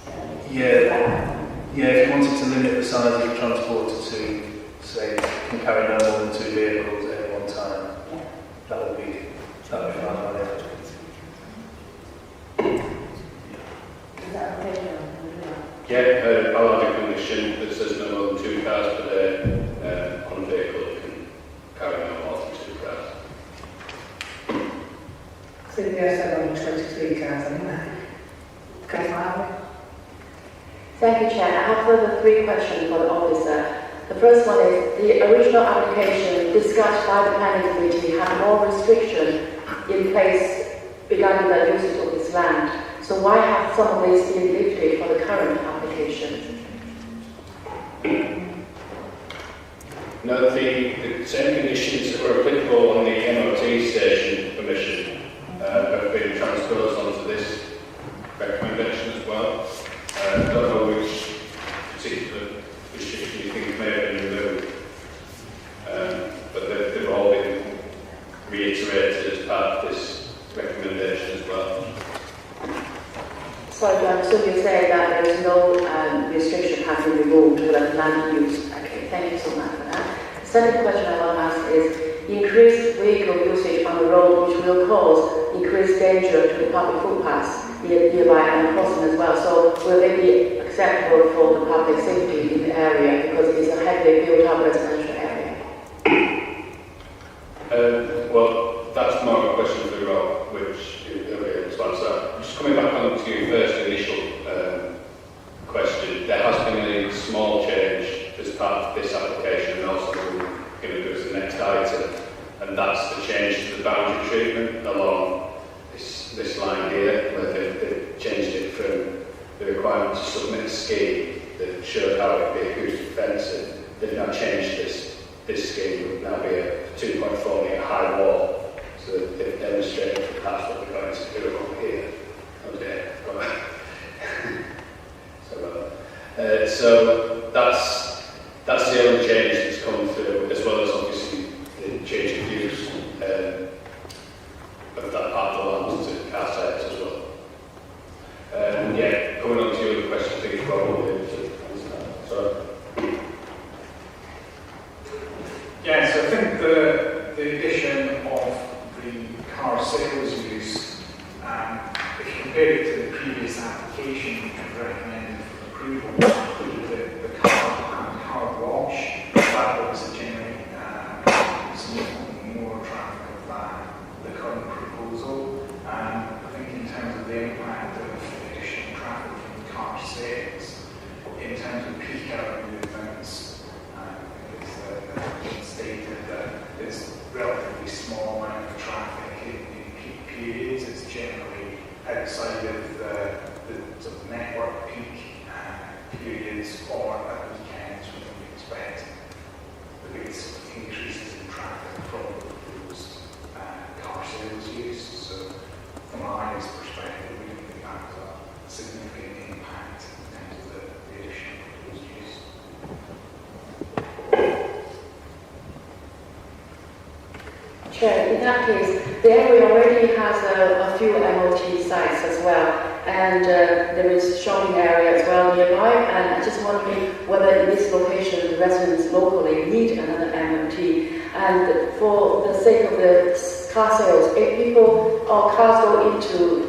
[SPEAKER 18] So
[SPEAKER 21] Yeah, if you wanted to limit the size of the transporter to, say, can carry no more than 2 vehicles at one time, that would be fine by the applicant.
[SPEAKER 18] is that okay?
[SPEAKER 3] Yeah, I'll add a condition that says no more than 2 cars per day on a vehicle that can carry no more than 2 cars.
[SPEAKER 10] I think we said only 23 cars anyway. Okay, fine.
[SPEAKER 11] Thank you, Chair. I have further 3 questions for the officer. The first one is, the original application discussed by the planning committee had more restriction in place regarding the usage of this land. So why have some of these been lifted for the current application?
[SPEAKER 3] No, the same conditions that were applicable on the MOT station permission have been transposed onto this recommendation as well. I don't know which particular restriction you think may have been removed, but they've all been reiterated as part of this recommendation as well.
[SPEAKER 11] Sorry, I assume you're saying that there is no restriction has been removed for the land use. Okay, thank you so much for that. The second question I want to ask is, increased vehicle usage on the road which will cause increased danger to the public footpaths nearby and crossing as well. So will they be acceptable for the public safety in the area because it is a heavily built up residential area?
[SPEAKER 3] Well, that's more of a question for Rob, which he'll be able to answer. Just coming back on to your first initial question, there has been a small change as part of this application and also we're going to do as the next item, and that's the change to the boundary treatment along this line here, where they've changed it from the requirement to submit a scheme that showed how it would be acoustic fencing. They've now changed this scheme would now be a 2.4 metre high wall, so they've demonstrated that that's what we're going to do over here. Okay, so that's the only change that's come through, as well as obviously the change of use of that part of the land to car sites as well. Yeah, coming on to your other question, I think it's probably able to answer that. So.
[SPEAKER 15] Yeah, so I think the addition of the car sales use, if you compare it to the previous application which was recommended for approval, the car wash, that obviously generate significantly more traffic than the current proposal. I think in terms of the impact of additional traffic from the car sales, in terms of peak hour movements, it's stated that it's relatively small amount of traffic in peak periods. It's generally outside of the sort of network peak periods or at weekends when we expect the biggest increases in traffic from those car sales use. So from a highest perspective, we don't think that has a significant impact in terms of the addition of those use.
[SPEAKER 11] Chair, in that case, the area already has a few MOT sites as well, and there is shopping area as well nearby, and I just wondering whether in this location the residents locally need another MOT, and for the sake of the car sales, if people or cars go into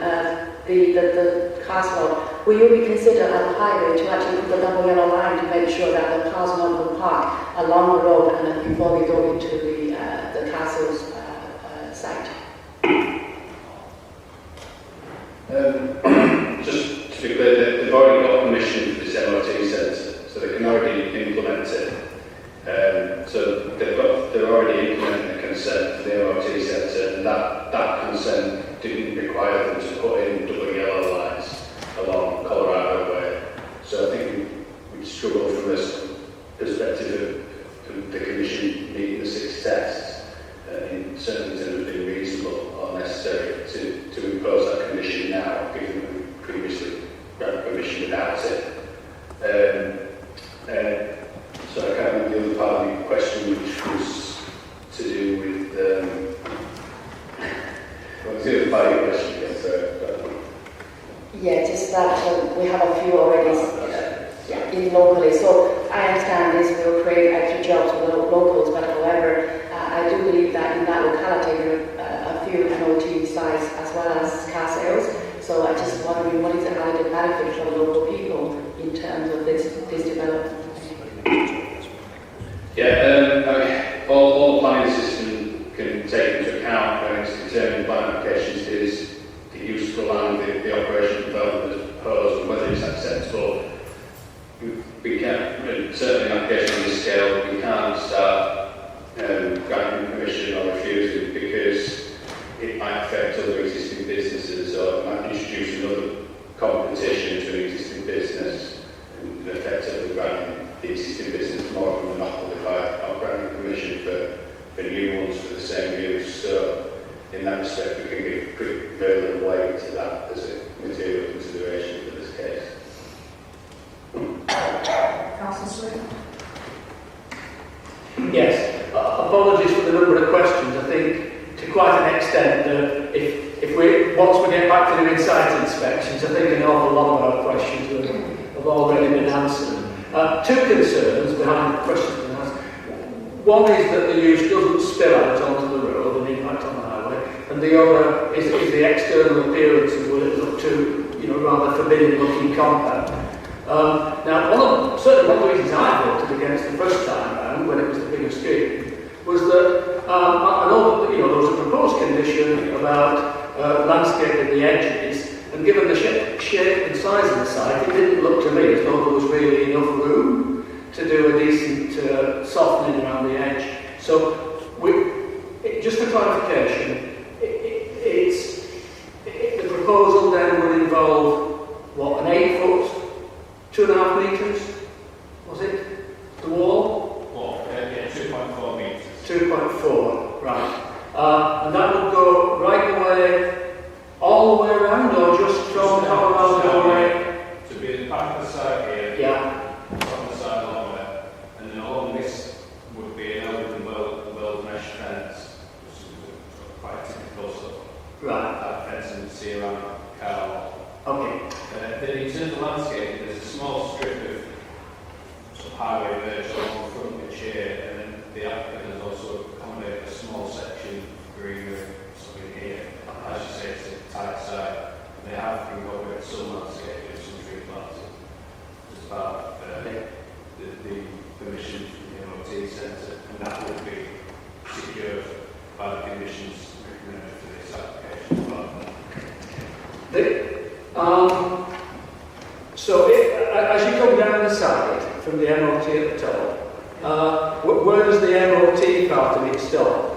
[SPEAKER 11] the car slot, will you be considered on the highway to actually put the double yellow line to make sure that the cars not will park along the road and before they go into the car sales site?
[SPEAKER 3] Just to be clear, they've already got permission for this MOT centre, so they can already implement it. So they're already implementing the consent for the MOT centre, and that consent didn't require them to put in double yellow lines along Colorado Way. So I think we struggle from this perspective of the Commission meeting the 6 tests. In certain terms, it's been reasonable or necessary to impose that condition now, given that we previously granted permission without it. So I can't remember the other part of your question, which was to do with what was the other part of your question again? Sorry.
[SPEAKER 11] Yeah, just that we have a few already in locally. So I understand this will create extra jobs for the locals, but however, I do believe that in that locality there are a few MOT sites as well as car sales. So I just wondering what is the added benefit for the local people in terms of this development?
[SPEAKER 3] Yeah, all the planning system can take into account when it's determining plan applications is the use of the land, the operation development as proposed, and whether it's acceptable. We can't, certainly an application on this scale, we can't start granting permission or refusing because it might affect other existing businesses or it might introduce another competition to an existing business and effectively granting the existing business more of a monopoly by not granting permission for new ones for the same use. So in that respect we can give very little weight to that as a material consideration for this case.
[SPEAKER 10] Councillor Swift?
[SPEAKER 13] Yes, apologies for the number of questions. I think to quite an extent that if we once we get back to doing site inspections, I think an awful lot of our questions have already been answered. 2 concerns behind the questions being asked. One is that the use doesn't spill out onto the road and impact on the highway, and the other is the external appearance of what it looked to, rather forbidding-looking compound. Now, certainly one of the reasons I voted against the first time round, when it was the bigger scheme, was that I know that there was a proposed condition about landscaping the edges, and given the shape and size of the site, it didn't look to me as though there was really enough room to do a decent softening around the edge. So, just for clarification, the proposal then would involve, an 8-foot, 2.5 metres, was it? The wall?
[SPEAKER 12] Well, yeah, 2.4 metres.
[SPEAKER 13] 2.4, right. And that would go right the way, all the way around, or just from Colorado way?
[SPEAKER 12] To be at the back of the site here,
[SPEAKER 13] Yeah.
[SPEAKER 12] from the side all the way, and then along this would be an open world mesh fence, which is quite typical sort of that fencing you see around a car wash.
[SPEAKER 13] Okay.
[SPEAKER 12] Then in terms of landscaping, there's a small strip of highway verge along the frontage here, and then the applicant has also accommodated a small section of greenery in here. As you say, it's a tight site. They have incorporated some landscaping, some tree planting. It's about the permission from the MOT centre, and that will be secured by the conditions recommended for this application as well.
[SPEAKER 13] So, as you come down the side from the MOT at the top, where does the MOT part of it stop?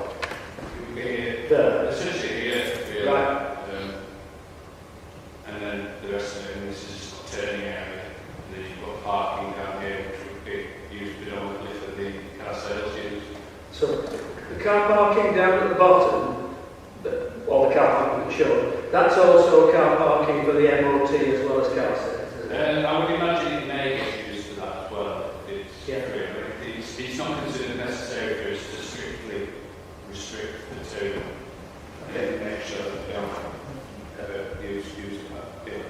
[SPEAKER 13] There.
[SPEAKER 12] Essentially here, really.
[SPEAKER 13] Right.
[SPEAKER 12] And then the rest of it, and this is just a turning area. And then you've got parking down here, which would be used predominantly for the car sales use.
[SPEAKER 13] So, the car parking down at the bottom, or the car parking that's shown, that's also car parking for the MOT as well as car sales.
[SPEAKER 12] I would imagine it may get used for that as well. It's not considered necessary for us to strictly restrict the to make sure that they don't ever use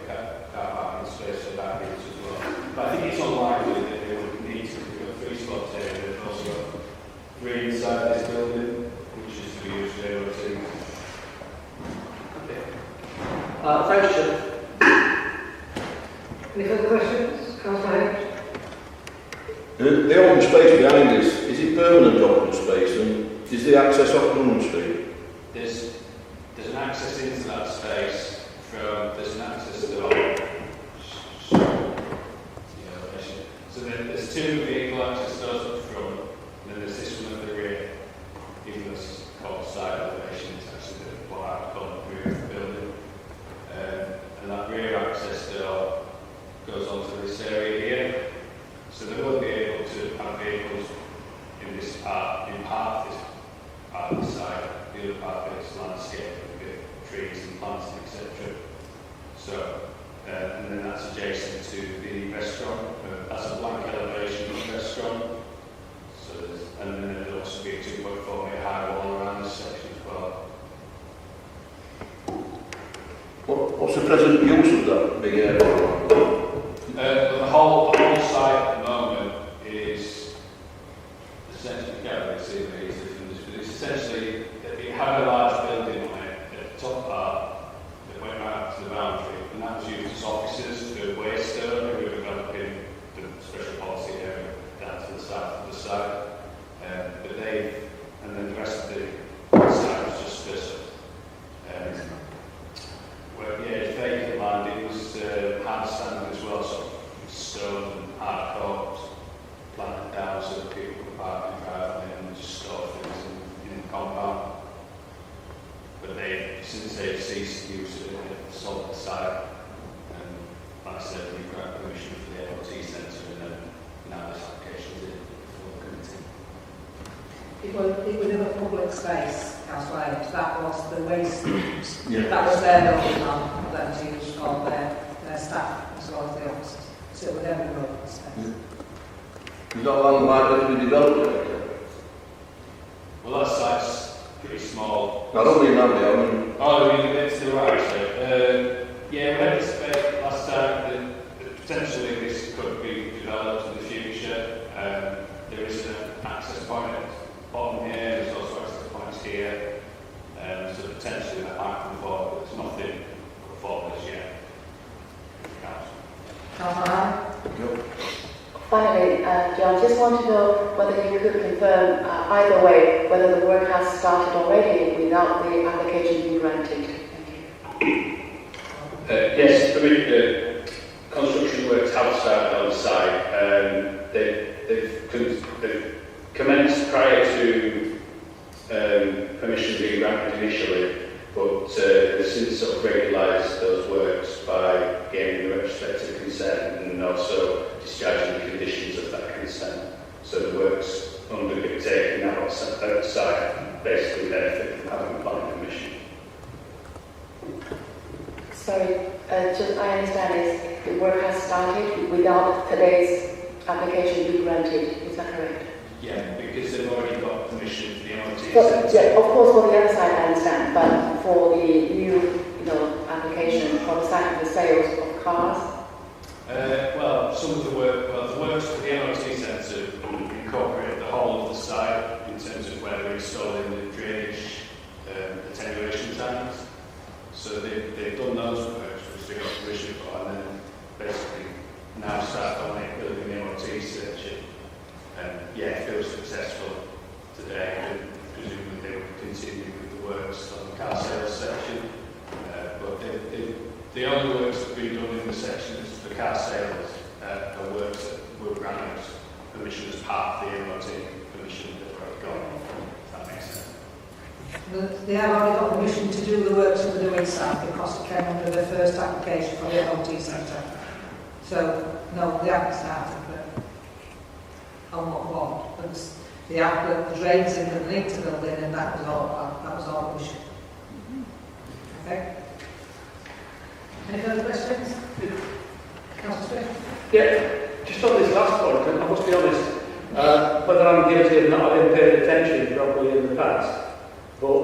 [SPEAKER 12] car parking space for that use as well. But I think it's unlikely that they would need to do a free spots area. They've also got three inside this building, which is to be used for MOT.
[SPEAKER 7] Thanks, Chair.
[SPEAKER 10] Any further questions? Councillor Hayes?
[SPEAKER 9] The open space behind this, is it permanent open space, and is the access off London Street?
[SPEAKER 12] There's an access into that space there's an access door. So there's two vehicle access doors up front, and then there's this one at the rear. Even though it's called side elevation, it's actually what I would call the rear of the building. And that rear access door goes onto this area here. So they will be able to have vehicles in this part, in part of this part of the site, the other part of it's landscape with trees and plants, etc. So, and then that's adjacent to the restaurant. That's a blank elevation of the restaurant. So and then there'll also be a 2.4 metre high wall around this section as well.
[SPEAKER 9] What's the present use of that big area?
[SPEAKER 12] The whole site at the moment is essentially, it's essentially, it had a large building on it at the top part that went out to the boundary, and that was used as offices for Wakefield, who were developing the special policy area down to the south of the site. And then the rest of the site was just this. It's vacant land, it was hard standing as well, so stone and hard court planted down so that people could park in driveway and just store things in the compound. But since they've ceased use of it, they've sold the site, and like I said, we've got permission for the MOT centre, and then now this application is in before the committee.
[SPEAKER 10] It would have a public space, Councillor Hayes. That was the waste.
[SPEAKER 9] Yeah.
[SPEAKER 10] That was their building on that was used for their staff as well as the officers. So it would have an open space.
[SPEAKER 9] Is that land likely to be developed later?
[SPEAKER 12] Well, that site's pretty small.
[SPEAKER 9] I don't mean that way, I mean...
[SPEAKER 12] Oh, I mean, it's the right side. Yeah, we had this debate last time that potentially this could be developed in the future. There is an access point at the bottom here, there's also access points here. So potentially that might come forward, but there's nothing forward as yet.
[SPEAKER 11] Finally, John, just want to know whether you could confirm either way whether the work has started already without the application being granted. Thank you.
[SPEAKER 3] Yes, construction works have started on site. They've commenced prior to permission being granted initially, but they've since sort of regularised those works by gaining the retrospective consent and also discharging the conditions of that consent. So the works undertaken now outside basically benefit from having planning permission.
[SPEAKER 11] Sorry, just I understand is the work has started without today's application being granted. Is that correct?
[SPEAKER 12] Yeah, because they've already got permission for the MOT.
[SPEAKER 11] Yeah, of course, for the other side I understand, but for the new, application for the site of the sales of cars.
[SPEAKER 12] Some of the works for the MOT centre incorporate the whole of the site in terms of where they're installing the drainage attenuation tanks. So they've done those works, which they got permission for, and then basically now start on building the MOT section. If it was successful today, then presumably they would continue with the works on the car sales section. But the only works that have been done in the sections for car sales are works that were granted permission as part of the MOT permission that they've already got. If that makes sense.
[SPEAKER 10] They have already got permission to do the works that they're doing inside because it came under the first application for the MOT centre. So, no, they haven't started, but on what board. It was the drains in the linked building, and that was all permission. Okay. Any further questions? Councillor Smith?
[SPEAKER 13] Yeah, just on this last point, I must be honest, whether I'm guilty of not having paid attention probably in the past, but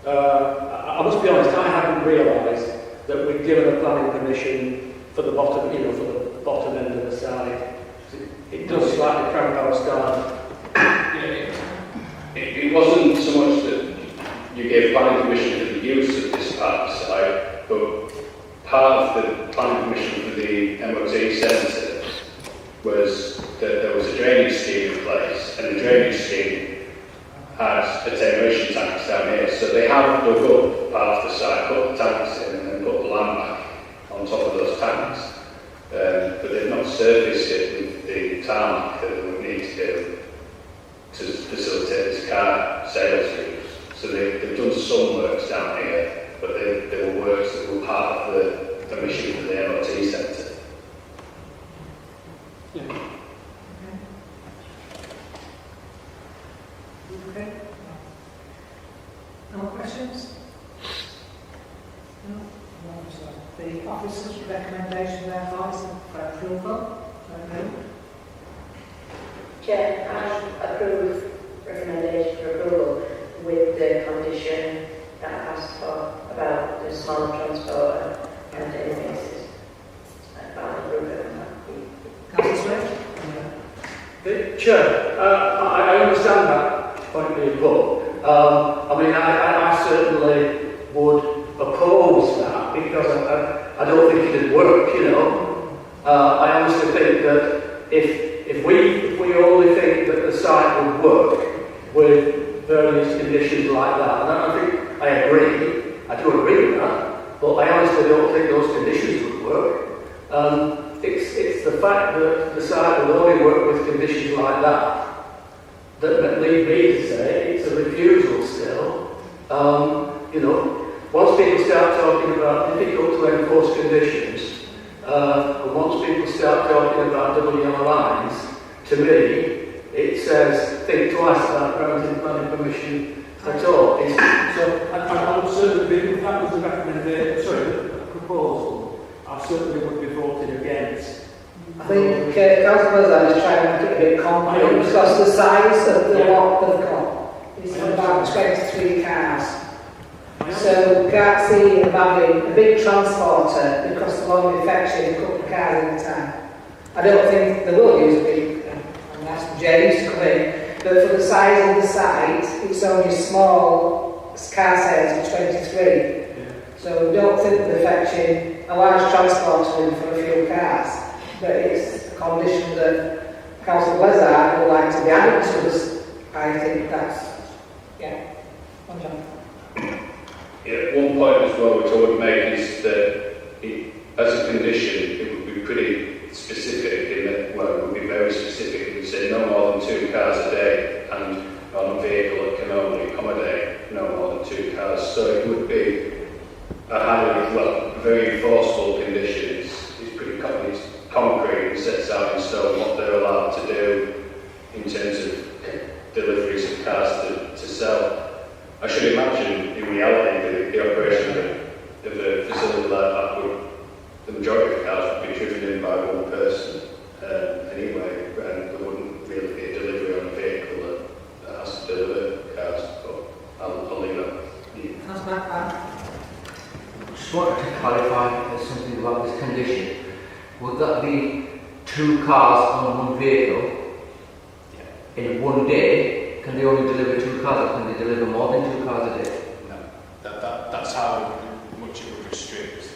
[SPEAKER 13] I must be honest, I hadn't realised that we'd given a planning permission for the bottom, for the bottom end of the side. It does slightly cramp our style.
[SPEAKER 3] It wasn't so much that you gave planning permission for the use of this part of the site, but part of the planning permission for the MOT centre was that there was a drainage scheme in place, and the drainage scheme had attenuation tanks down here. So they have dug up part of the site, put the tanks in, and put the land back on top of those tanks. But they've not surfaced it with the tarmac that they would need to do to facilitate this car sales route. So they've done some works down here, but they were works that were part of the permission for the MOT centre.
[SPEAKER 10] Okay. No more questions? No? No, so the officer's recommendation therefore is for approval. Okay.
[SPEAKER 11] Chair, I approve recommendation for approval with the condition that I asked for about the small transport and daily basis. I'll approve it on that.
[SPEAKER 10] Councillor Swift?
[SPEAKER 13] Chair, I understand that point being put. I certainly would oppose that because I don't think it'd work, I honestly think that if we only think that the site would work with various conditions like that, and I think I agree, I do agree with that, but I honestly don't think those conditions would work. It's the fact that the site will only work with conditions like that that lead me to say it's a refusal still. Once people start talking about difficult to enforce conditions, and once people start talking about double yellow lines, to me, it says think twice about granting planning permission at all.
[SPEAKER 7] So I would certainly be, if that was the recommendation, the proposal, I certainly would be voting against.
[SPEAKER 10] I think Councillor Lozan is trying to make it a bit concrete because the size of the lot they've got is about 23 cars. So we can't see them having a big transporter because they'll only fetching a couple of cars at a time. I don't think they will use a big, I'm asking James to come in, but for the size of the site, it's only small car sales of 23. So we don't think they're fetching a large transporter in for a few cars. But it's a condition that Councillor Lezard would like to be added to us. I think that's, One John.
[SPEAKER 3] One point as well which I would make is that as a condition it would be pretty specific in that, it would be very specific. It would say no more than 2 cars a day and on a vehicle that can only accommodate no more than 2 cars. So it would be a very enforceable condition. It's pretty concrete and sets out in stone what they're allowed to do in terms of deliveries of cars to sell. I should imagine in reality the operation of a facility like that the majority of cars would be driven in by one person anyway, and there wouldn't really be a delivery on a vehicle that has to deliver cars, but I'll leave that.
[SPEAKER 10] Councillor Mac.
[SPEAKER 14] Just wanted to clarify something about this condition. Would that be 2 cars on one vehicle in one day? Can they only deliver 2 cars, or can they deliver more than 2 cars a day?
[SPEAKER 12] No, that's how much it would restrict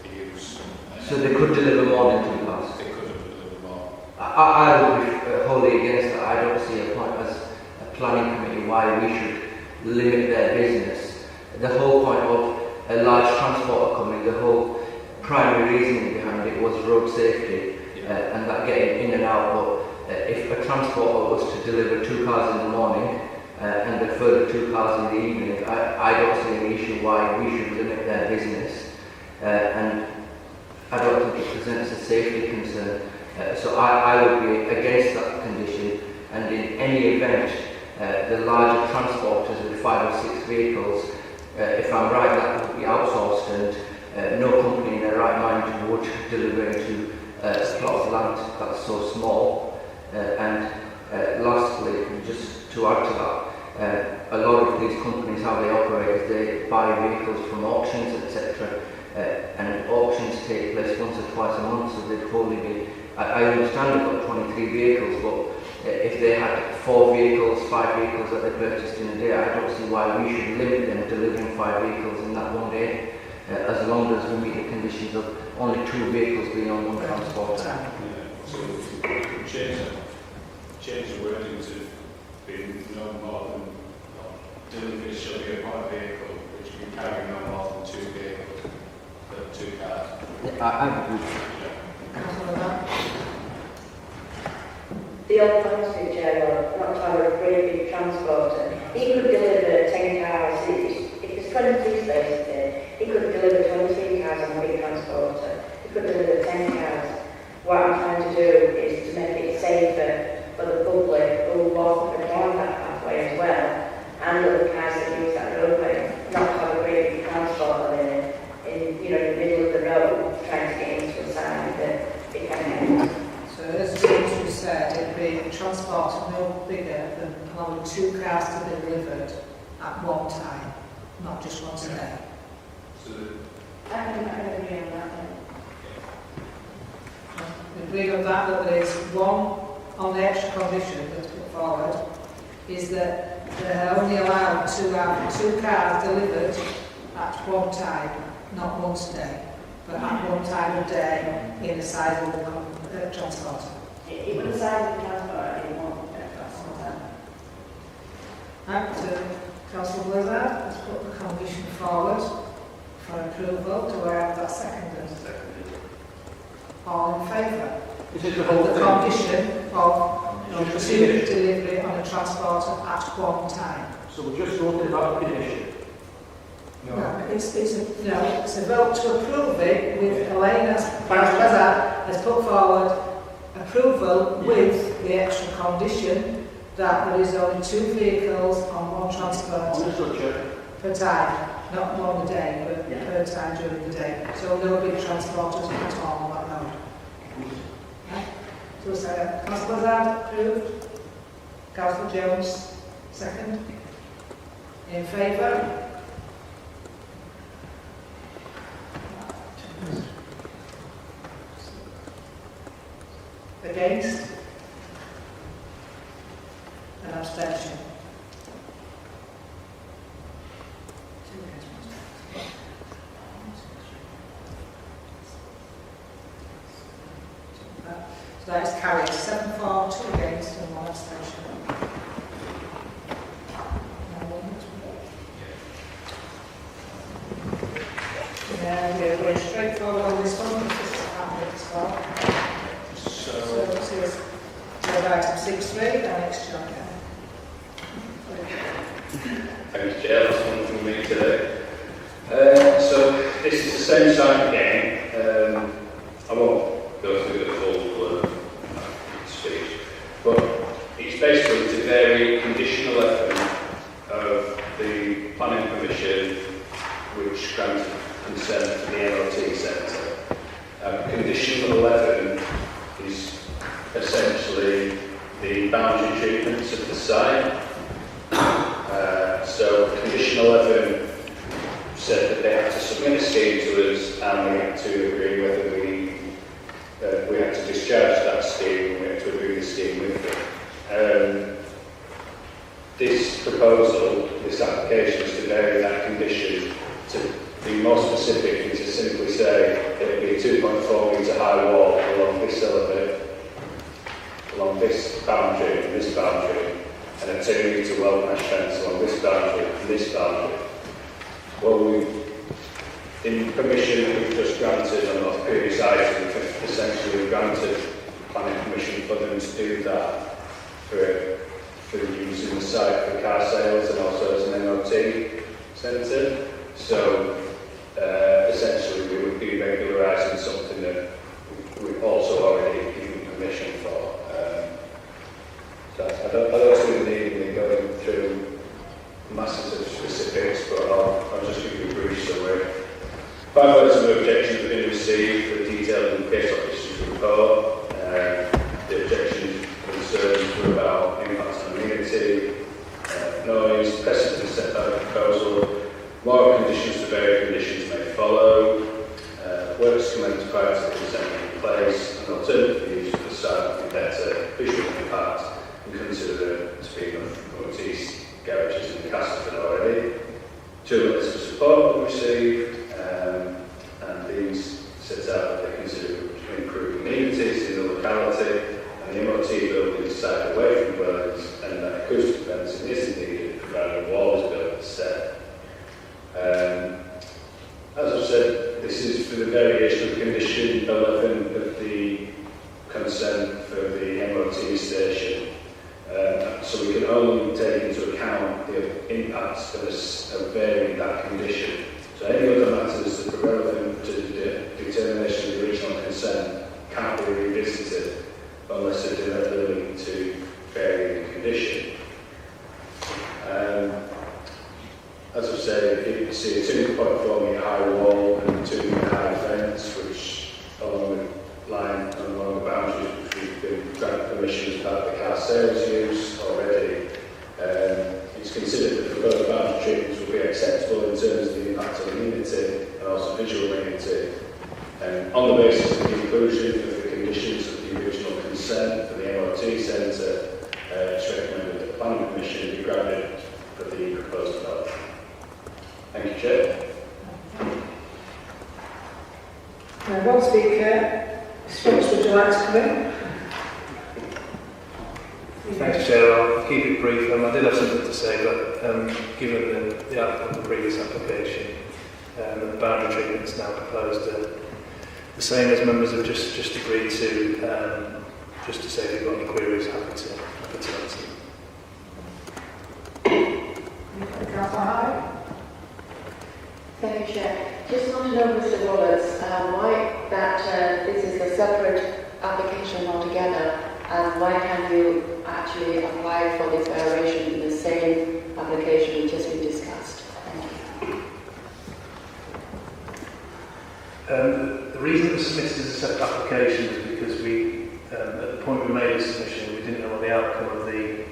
[SPEAKER 12] the use.
[SPEAKER 14] So they could deliver more than 2 cars?
[SPEAKER 12] They could deliver more.
[SPEAKER 14] I would be wholly against that. I don't see a point as a planning committee why we should limit their business. The whole point of a large transporter coming, the whole primary reasoning behind it was road safety and that getting in and out. But if a transporter was to deliver 2 cars in the morning and a further 2 cars in the evening, I don't see any issue why we should limit their business. And I don't think it presents a safety concern. So I would be against that condition. And in any event, the larger transporters with 5 or 6 vehicles, if I'm right, that would be outsourced, and no company in their right mind would deliver into a plot of land that's so small. And lastly, just to add to that, a lot of these companies, how they operate, is they buy vehicles from auctions, etc. And auctions take place once or twice a month, so they'd probably be, I understand they've got 23 vehicles, but if they had 4 vehicles, 5 vehicles that they purchased in a day, I don't see why we should limit them delivering 5 vehicles in that one day, as long as we meet the conditions of only 2 vehicles being on one transport.
[SPEAKER 12] Yeah, so change the wording to be no more than deliveries shall be upon a vehicle which can carry no more than 2 vehicles, 2 cars.
[SPEAKER 14] I agree.
[SPEAKER 11] The old forestry chair, not to have a great big transporter, he could deliver 10 cars. If there's 23 spaces there, he could deliver 23 cars on a big transporter. He could deliver 10 cars. What I'm trying to do is to make it safer for the public who walk up and down that pathway as well, and other cars that use that roadway, not to have a great big transporter in the middle of the road trying to get into a side that it can end.
[SPEAKER 10] So as James said, it'd be transport no bigger than allowing 2 cars to be delivered at one time, not just once a day.
[SPEAKER 12] So
[SPEAKER 18] I think I agree on that.
[SPEAKER 10] We agree on that there is one on the extra condition that's put forward, is that they're only allowed to have 2 cars delivered at one time, not once a day, but at one time a day in a sizable transporter.
[SPEAKER 18] It would decide the transport if you want that.
[SPEAKER 10] Right, so Councillor Blizzard has put the condition forward for approval. Do I have that seconded? All in favour?
[SPEAKER 7] Is it the
[SPEAKER 10] Of
[SPEAKER 7] whole
[SPEAKER 10] the
[SPEAKER 7] thing?
[SPEAKER 10] condition of pursuing delivery on a transporter at one time.
[SPEAKER 7] So we're just voting about the condition?
[SPEAKER 10] No, it's a vote to approve it with Elaine as has put forward approval with the extra condition that there is only 2 vehicles on one transporter per time, not one a day, but per time during the day. So no big transporters at all on that road. Right? So Councillor Blizzard approved. Councillor Jones second. In favour? Against? An abstention. So that is carried 7 for, 2 against and 1 abstention. Yeah, we're going straight forward on this one, because this is happening as well. So this is item 6.3, and it's John.
[SPEAKER 3] Thanks, Chair. That's one from me today. So this is the same site again. I won't go through the full speech, but it's basically to vary condition 11 of the planning permission which granted consent for the LRT centre. Condition 11 is essentially the boundary treatments of the site. So condition 11 said that they have to submit a scheme to us and we have to agree whether we have to discharge that scheme and we have to agree the scheme with them. This proposal, this application is to vary that condition to be more specific and to simply say it will be a 2.4 metre high wall along this element, along this boundary and this boundary, and a 2 metre well mesh fence along this boundary and this boundary. Well, in permission we've just granted on those previous items, essentially granted planning permission for them to do that for using the site for car sales and also as an MOT centre. So essentially we would be regularising something that we've also already given permission for. So I don't see the need in going through masses of specifics, but I'll just give you a brief summary. 5 votes of objection have been received for the detailed in case officer's report. The objections concerns were about impacts on amenity, noise, pest alternative use of the site with better visual impact and consider speed of MOT's garages in Castleton already. 2 letters of support were received, and these set out that they consider improving amenities in the locality, and the MOT building is site away from dwellings, and that acoustic fencing isn't needed, provided a wall is built instead. As I've said, this is for the variation of condition 11 of the consent for the MOT station. So we can only take into account the impacts of varying that condition. So any other matters that are relevant to the determination of the original consent can't be revisited unless they're directly linked to varying condition. As I've said, you can see a 2.4 metre high wall and a 2 metre high fence, which along the line and along the boundaries which we've been granted permission as part of the car sales use already. It's considered that proposed boundary treatments will be acceptable in terms of the impact on amenity and also visual amenity. On the basis of the inclusion of the conditions of the original consent for the MOT centre, it's recommended that the planning permission be granted for the proposed development. Thank you, Chair.
[SPEAKER 19] One speaker. Spence, would you like to come in?
[SPEAKER 21] Thanks, Chair. I'll keep it brief. I did have something to say, but given the outcome of the previous application, the boundary treatments now proposed are the same as members have just agreed to. Just to say, if you've got any queries, happy to answer.
[SPEAKER 11] Thank you, Chair. Just want to know, Mr. Wallace, why that this is a separate application altogether, and why can't you actually apply for this variation in the same application which has been discussed? Thank you.
[SPEAKER 21] The reason it was submitted as a separate application is because we, at the point we made the submission, we didn't know what the outcome of the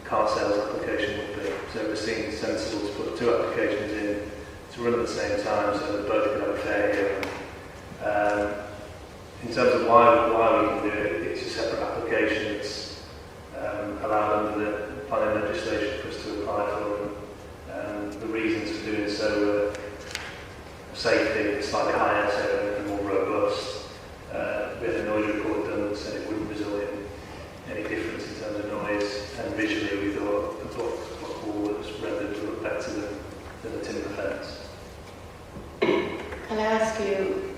[SPEAKER 21] car sales application would be. So it seemed sensible to put 2 applications in to run at the same time so that both could have a fair hearing. In terms of why we can do it, it's a separate application. It's allowed under the planning legislation for us to apply for, and the reasons for doing so were safety, slightly higher, so more robust. We had a noise report done that said it wouldn't result in any difference in terms of noise, and visually we thought the block wall was rendered to look better than the timber fence.
[SPEAKER 11] Can I ask you,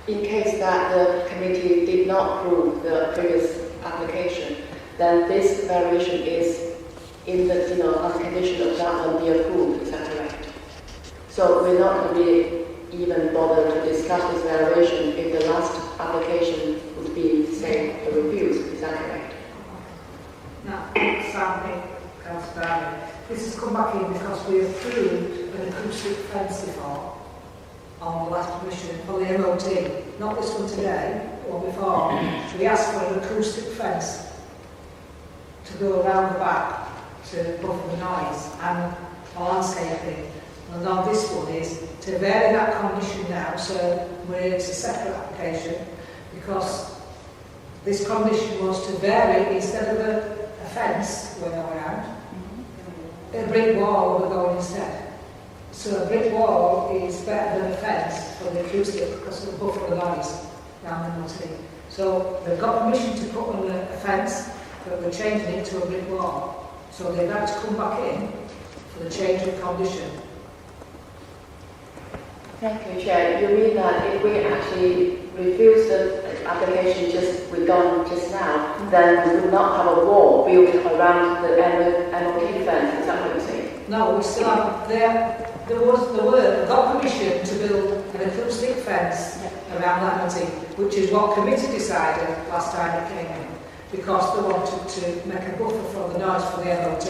[SPEAKER 11] in case that the committee did not approve the previous application, then this variation is in the, on condition of that one be approved, is that correct? So we're not going to be even bothered to discuss this variation if the last application would be, say, refused, is that correct?
[SPEAKER 10] No, Sammy, Councillor Barry, this has come back in because we approved an acoustic fence before on the last permission for the MOT, not this one today, or before. We asked for an acoustic fence to go around the back to buffer the noise and landscaping. And now this one is to vary that condition now, so it's a separate application, because this condition was to vary, instead of a fence going around, a brick wall will go instead. So a brick wall is better than a fence for the acoustic because it will buffer the noise around the MOT. So they've got permission to put on a fence, but we're changing it to a brick wall. So they've had to come back in for the change of condition.
[SPEAKER 11] Thank you, Chair. You mean that if we actually refuse the application we've done just now, then we would not have a wall built around the MOT fence, is that what you're saying?
[SPEAKER 10] No, we still have, they got permission to build an acoustic fence around that MOT, which is what committee decided last time it came in, because they wanted to make a buffer for the noise for the MOT.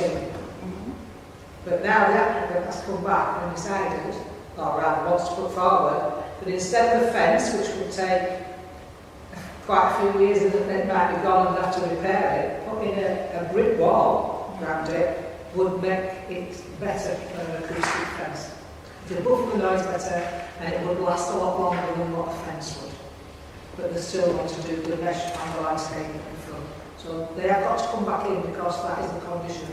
[SPEAKER 10] But now the applicant has come back and decided, or rather wants to put forward, that instead of a fence, which would take quite a few years and then it might be gone and have to repair it, putting a brick wall around it would make it better than an acoustic fence. It would buffer the noise better and it would last a lot longer than what a fence would. but they still want to do the mesh and the landscape in front. So they have got to come back in because that is the condition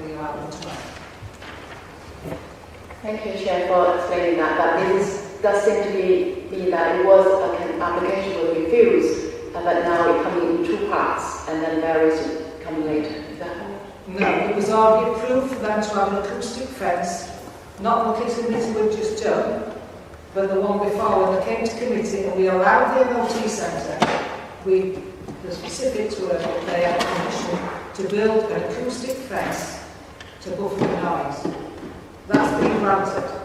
[SPEAKER 10] we allow them to make.
[SPEAKER 11] Thank you, Chair, for explaining that. But this does seem to be that it was an application was refused, but now it's coming in two parts, and then various coming later. Is that right?
[SPEAKER 10] No, it was already approved for them to have an acoustic fence, not the committee we've just done, but the one before when they came to committee and we allowed the MOT centre, the specifics were that they had permission to build an acoustic fence to buffer the noise. That's been granted.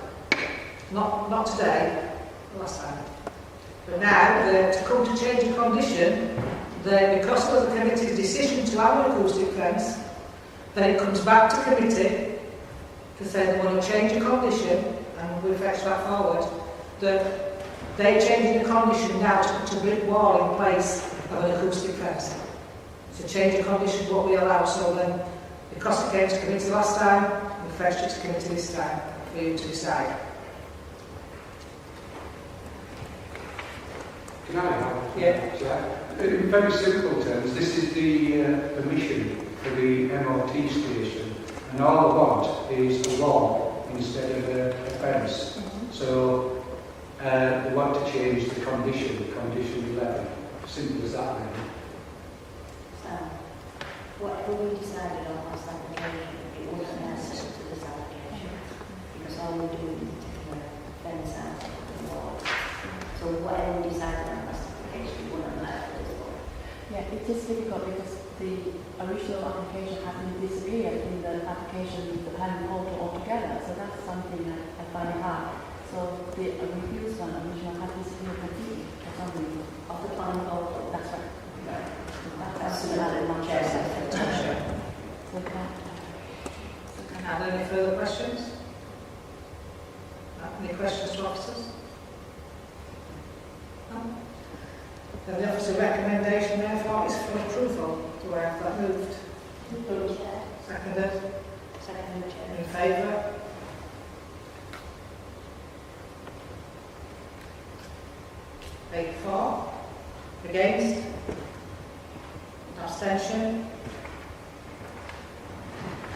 [SPEAKER 10] Not today, last time. But now, to come to change the condition, because of the committee's decision to have an acoustic fence, then it comes back to committee to say they want to change the condition, and we fetch that forward, that they're changing the condition now to put a brick wall in place of an acoustic fence. To change the condition what we allow, so then, because it came to committee last time, we fetched it to committee this time for you to decide.
[SPEAKER 7] Can I help?
[SPEAKER 10] Yeah.
[SPEAKER 7] In very simple terms, this is the permission for the MOT station, and all I want is a wall instead of a fence. So they want to change the condition 11. Simple as that, really.
[SPEAKER 18] Whatever we decided on last application, it wasn't necessary to this application, because all we're doing is taking a fence out of the wall. So whatever we decided on last application, we wouldn't allow for this one.
[SPEAKER 4] Yeah, it is difficult because the original application hadn't disappeared in the application that hadn't pulled altogether, so that's something I find hard. So the refused one original had disappeared completely for some reason.
[SPEAKER 18] Of the planning board?
[SPEAKER 4] That's right.
[SPEAKER 18] That's another one, Chair.
[SPEAKER 10] Are there any further questions? Any questions to officers? No? Then the officer recommendation therefore is for approval. Do I have that moved?
[SPEAKER 18] Moved, Chair.
[SPEAKER 10] Seconded?
[SPEAKER 18] Seconded, Chair.
[SPEAKER 10] In favour? Eight for. Against? Abstention?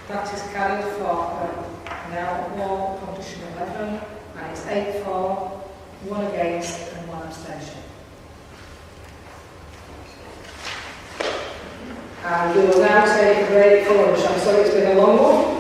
[SPEAKER 10] That is carried for now wall condition 11, and it's 8 for, 1 against and 1 abstention. And we will now take a break for lunch. I'm sorry it's been a long one.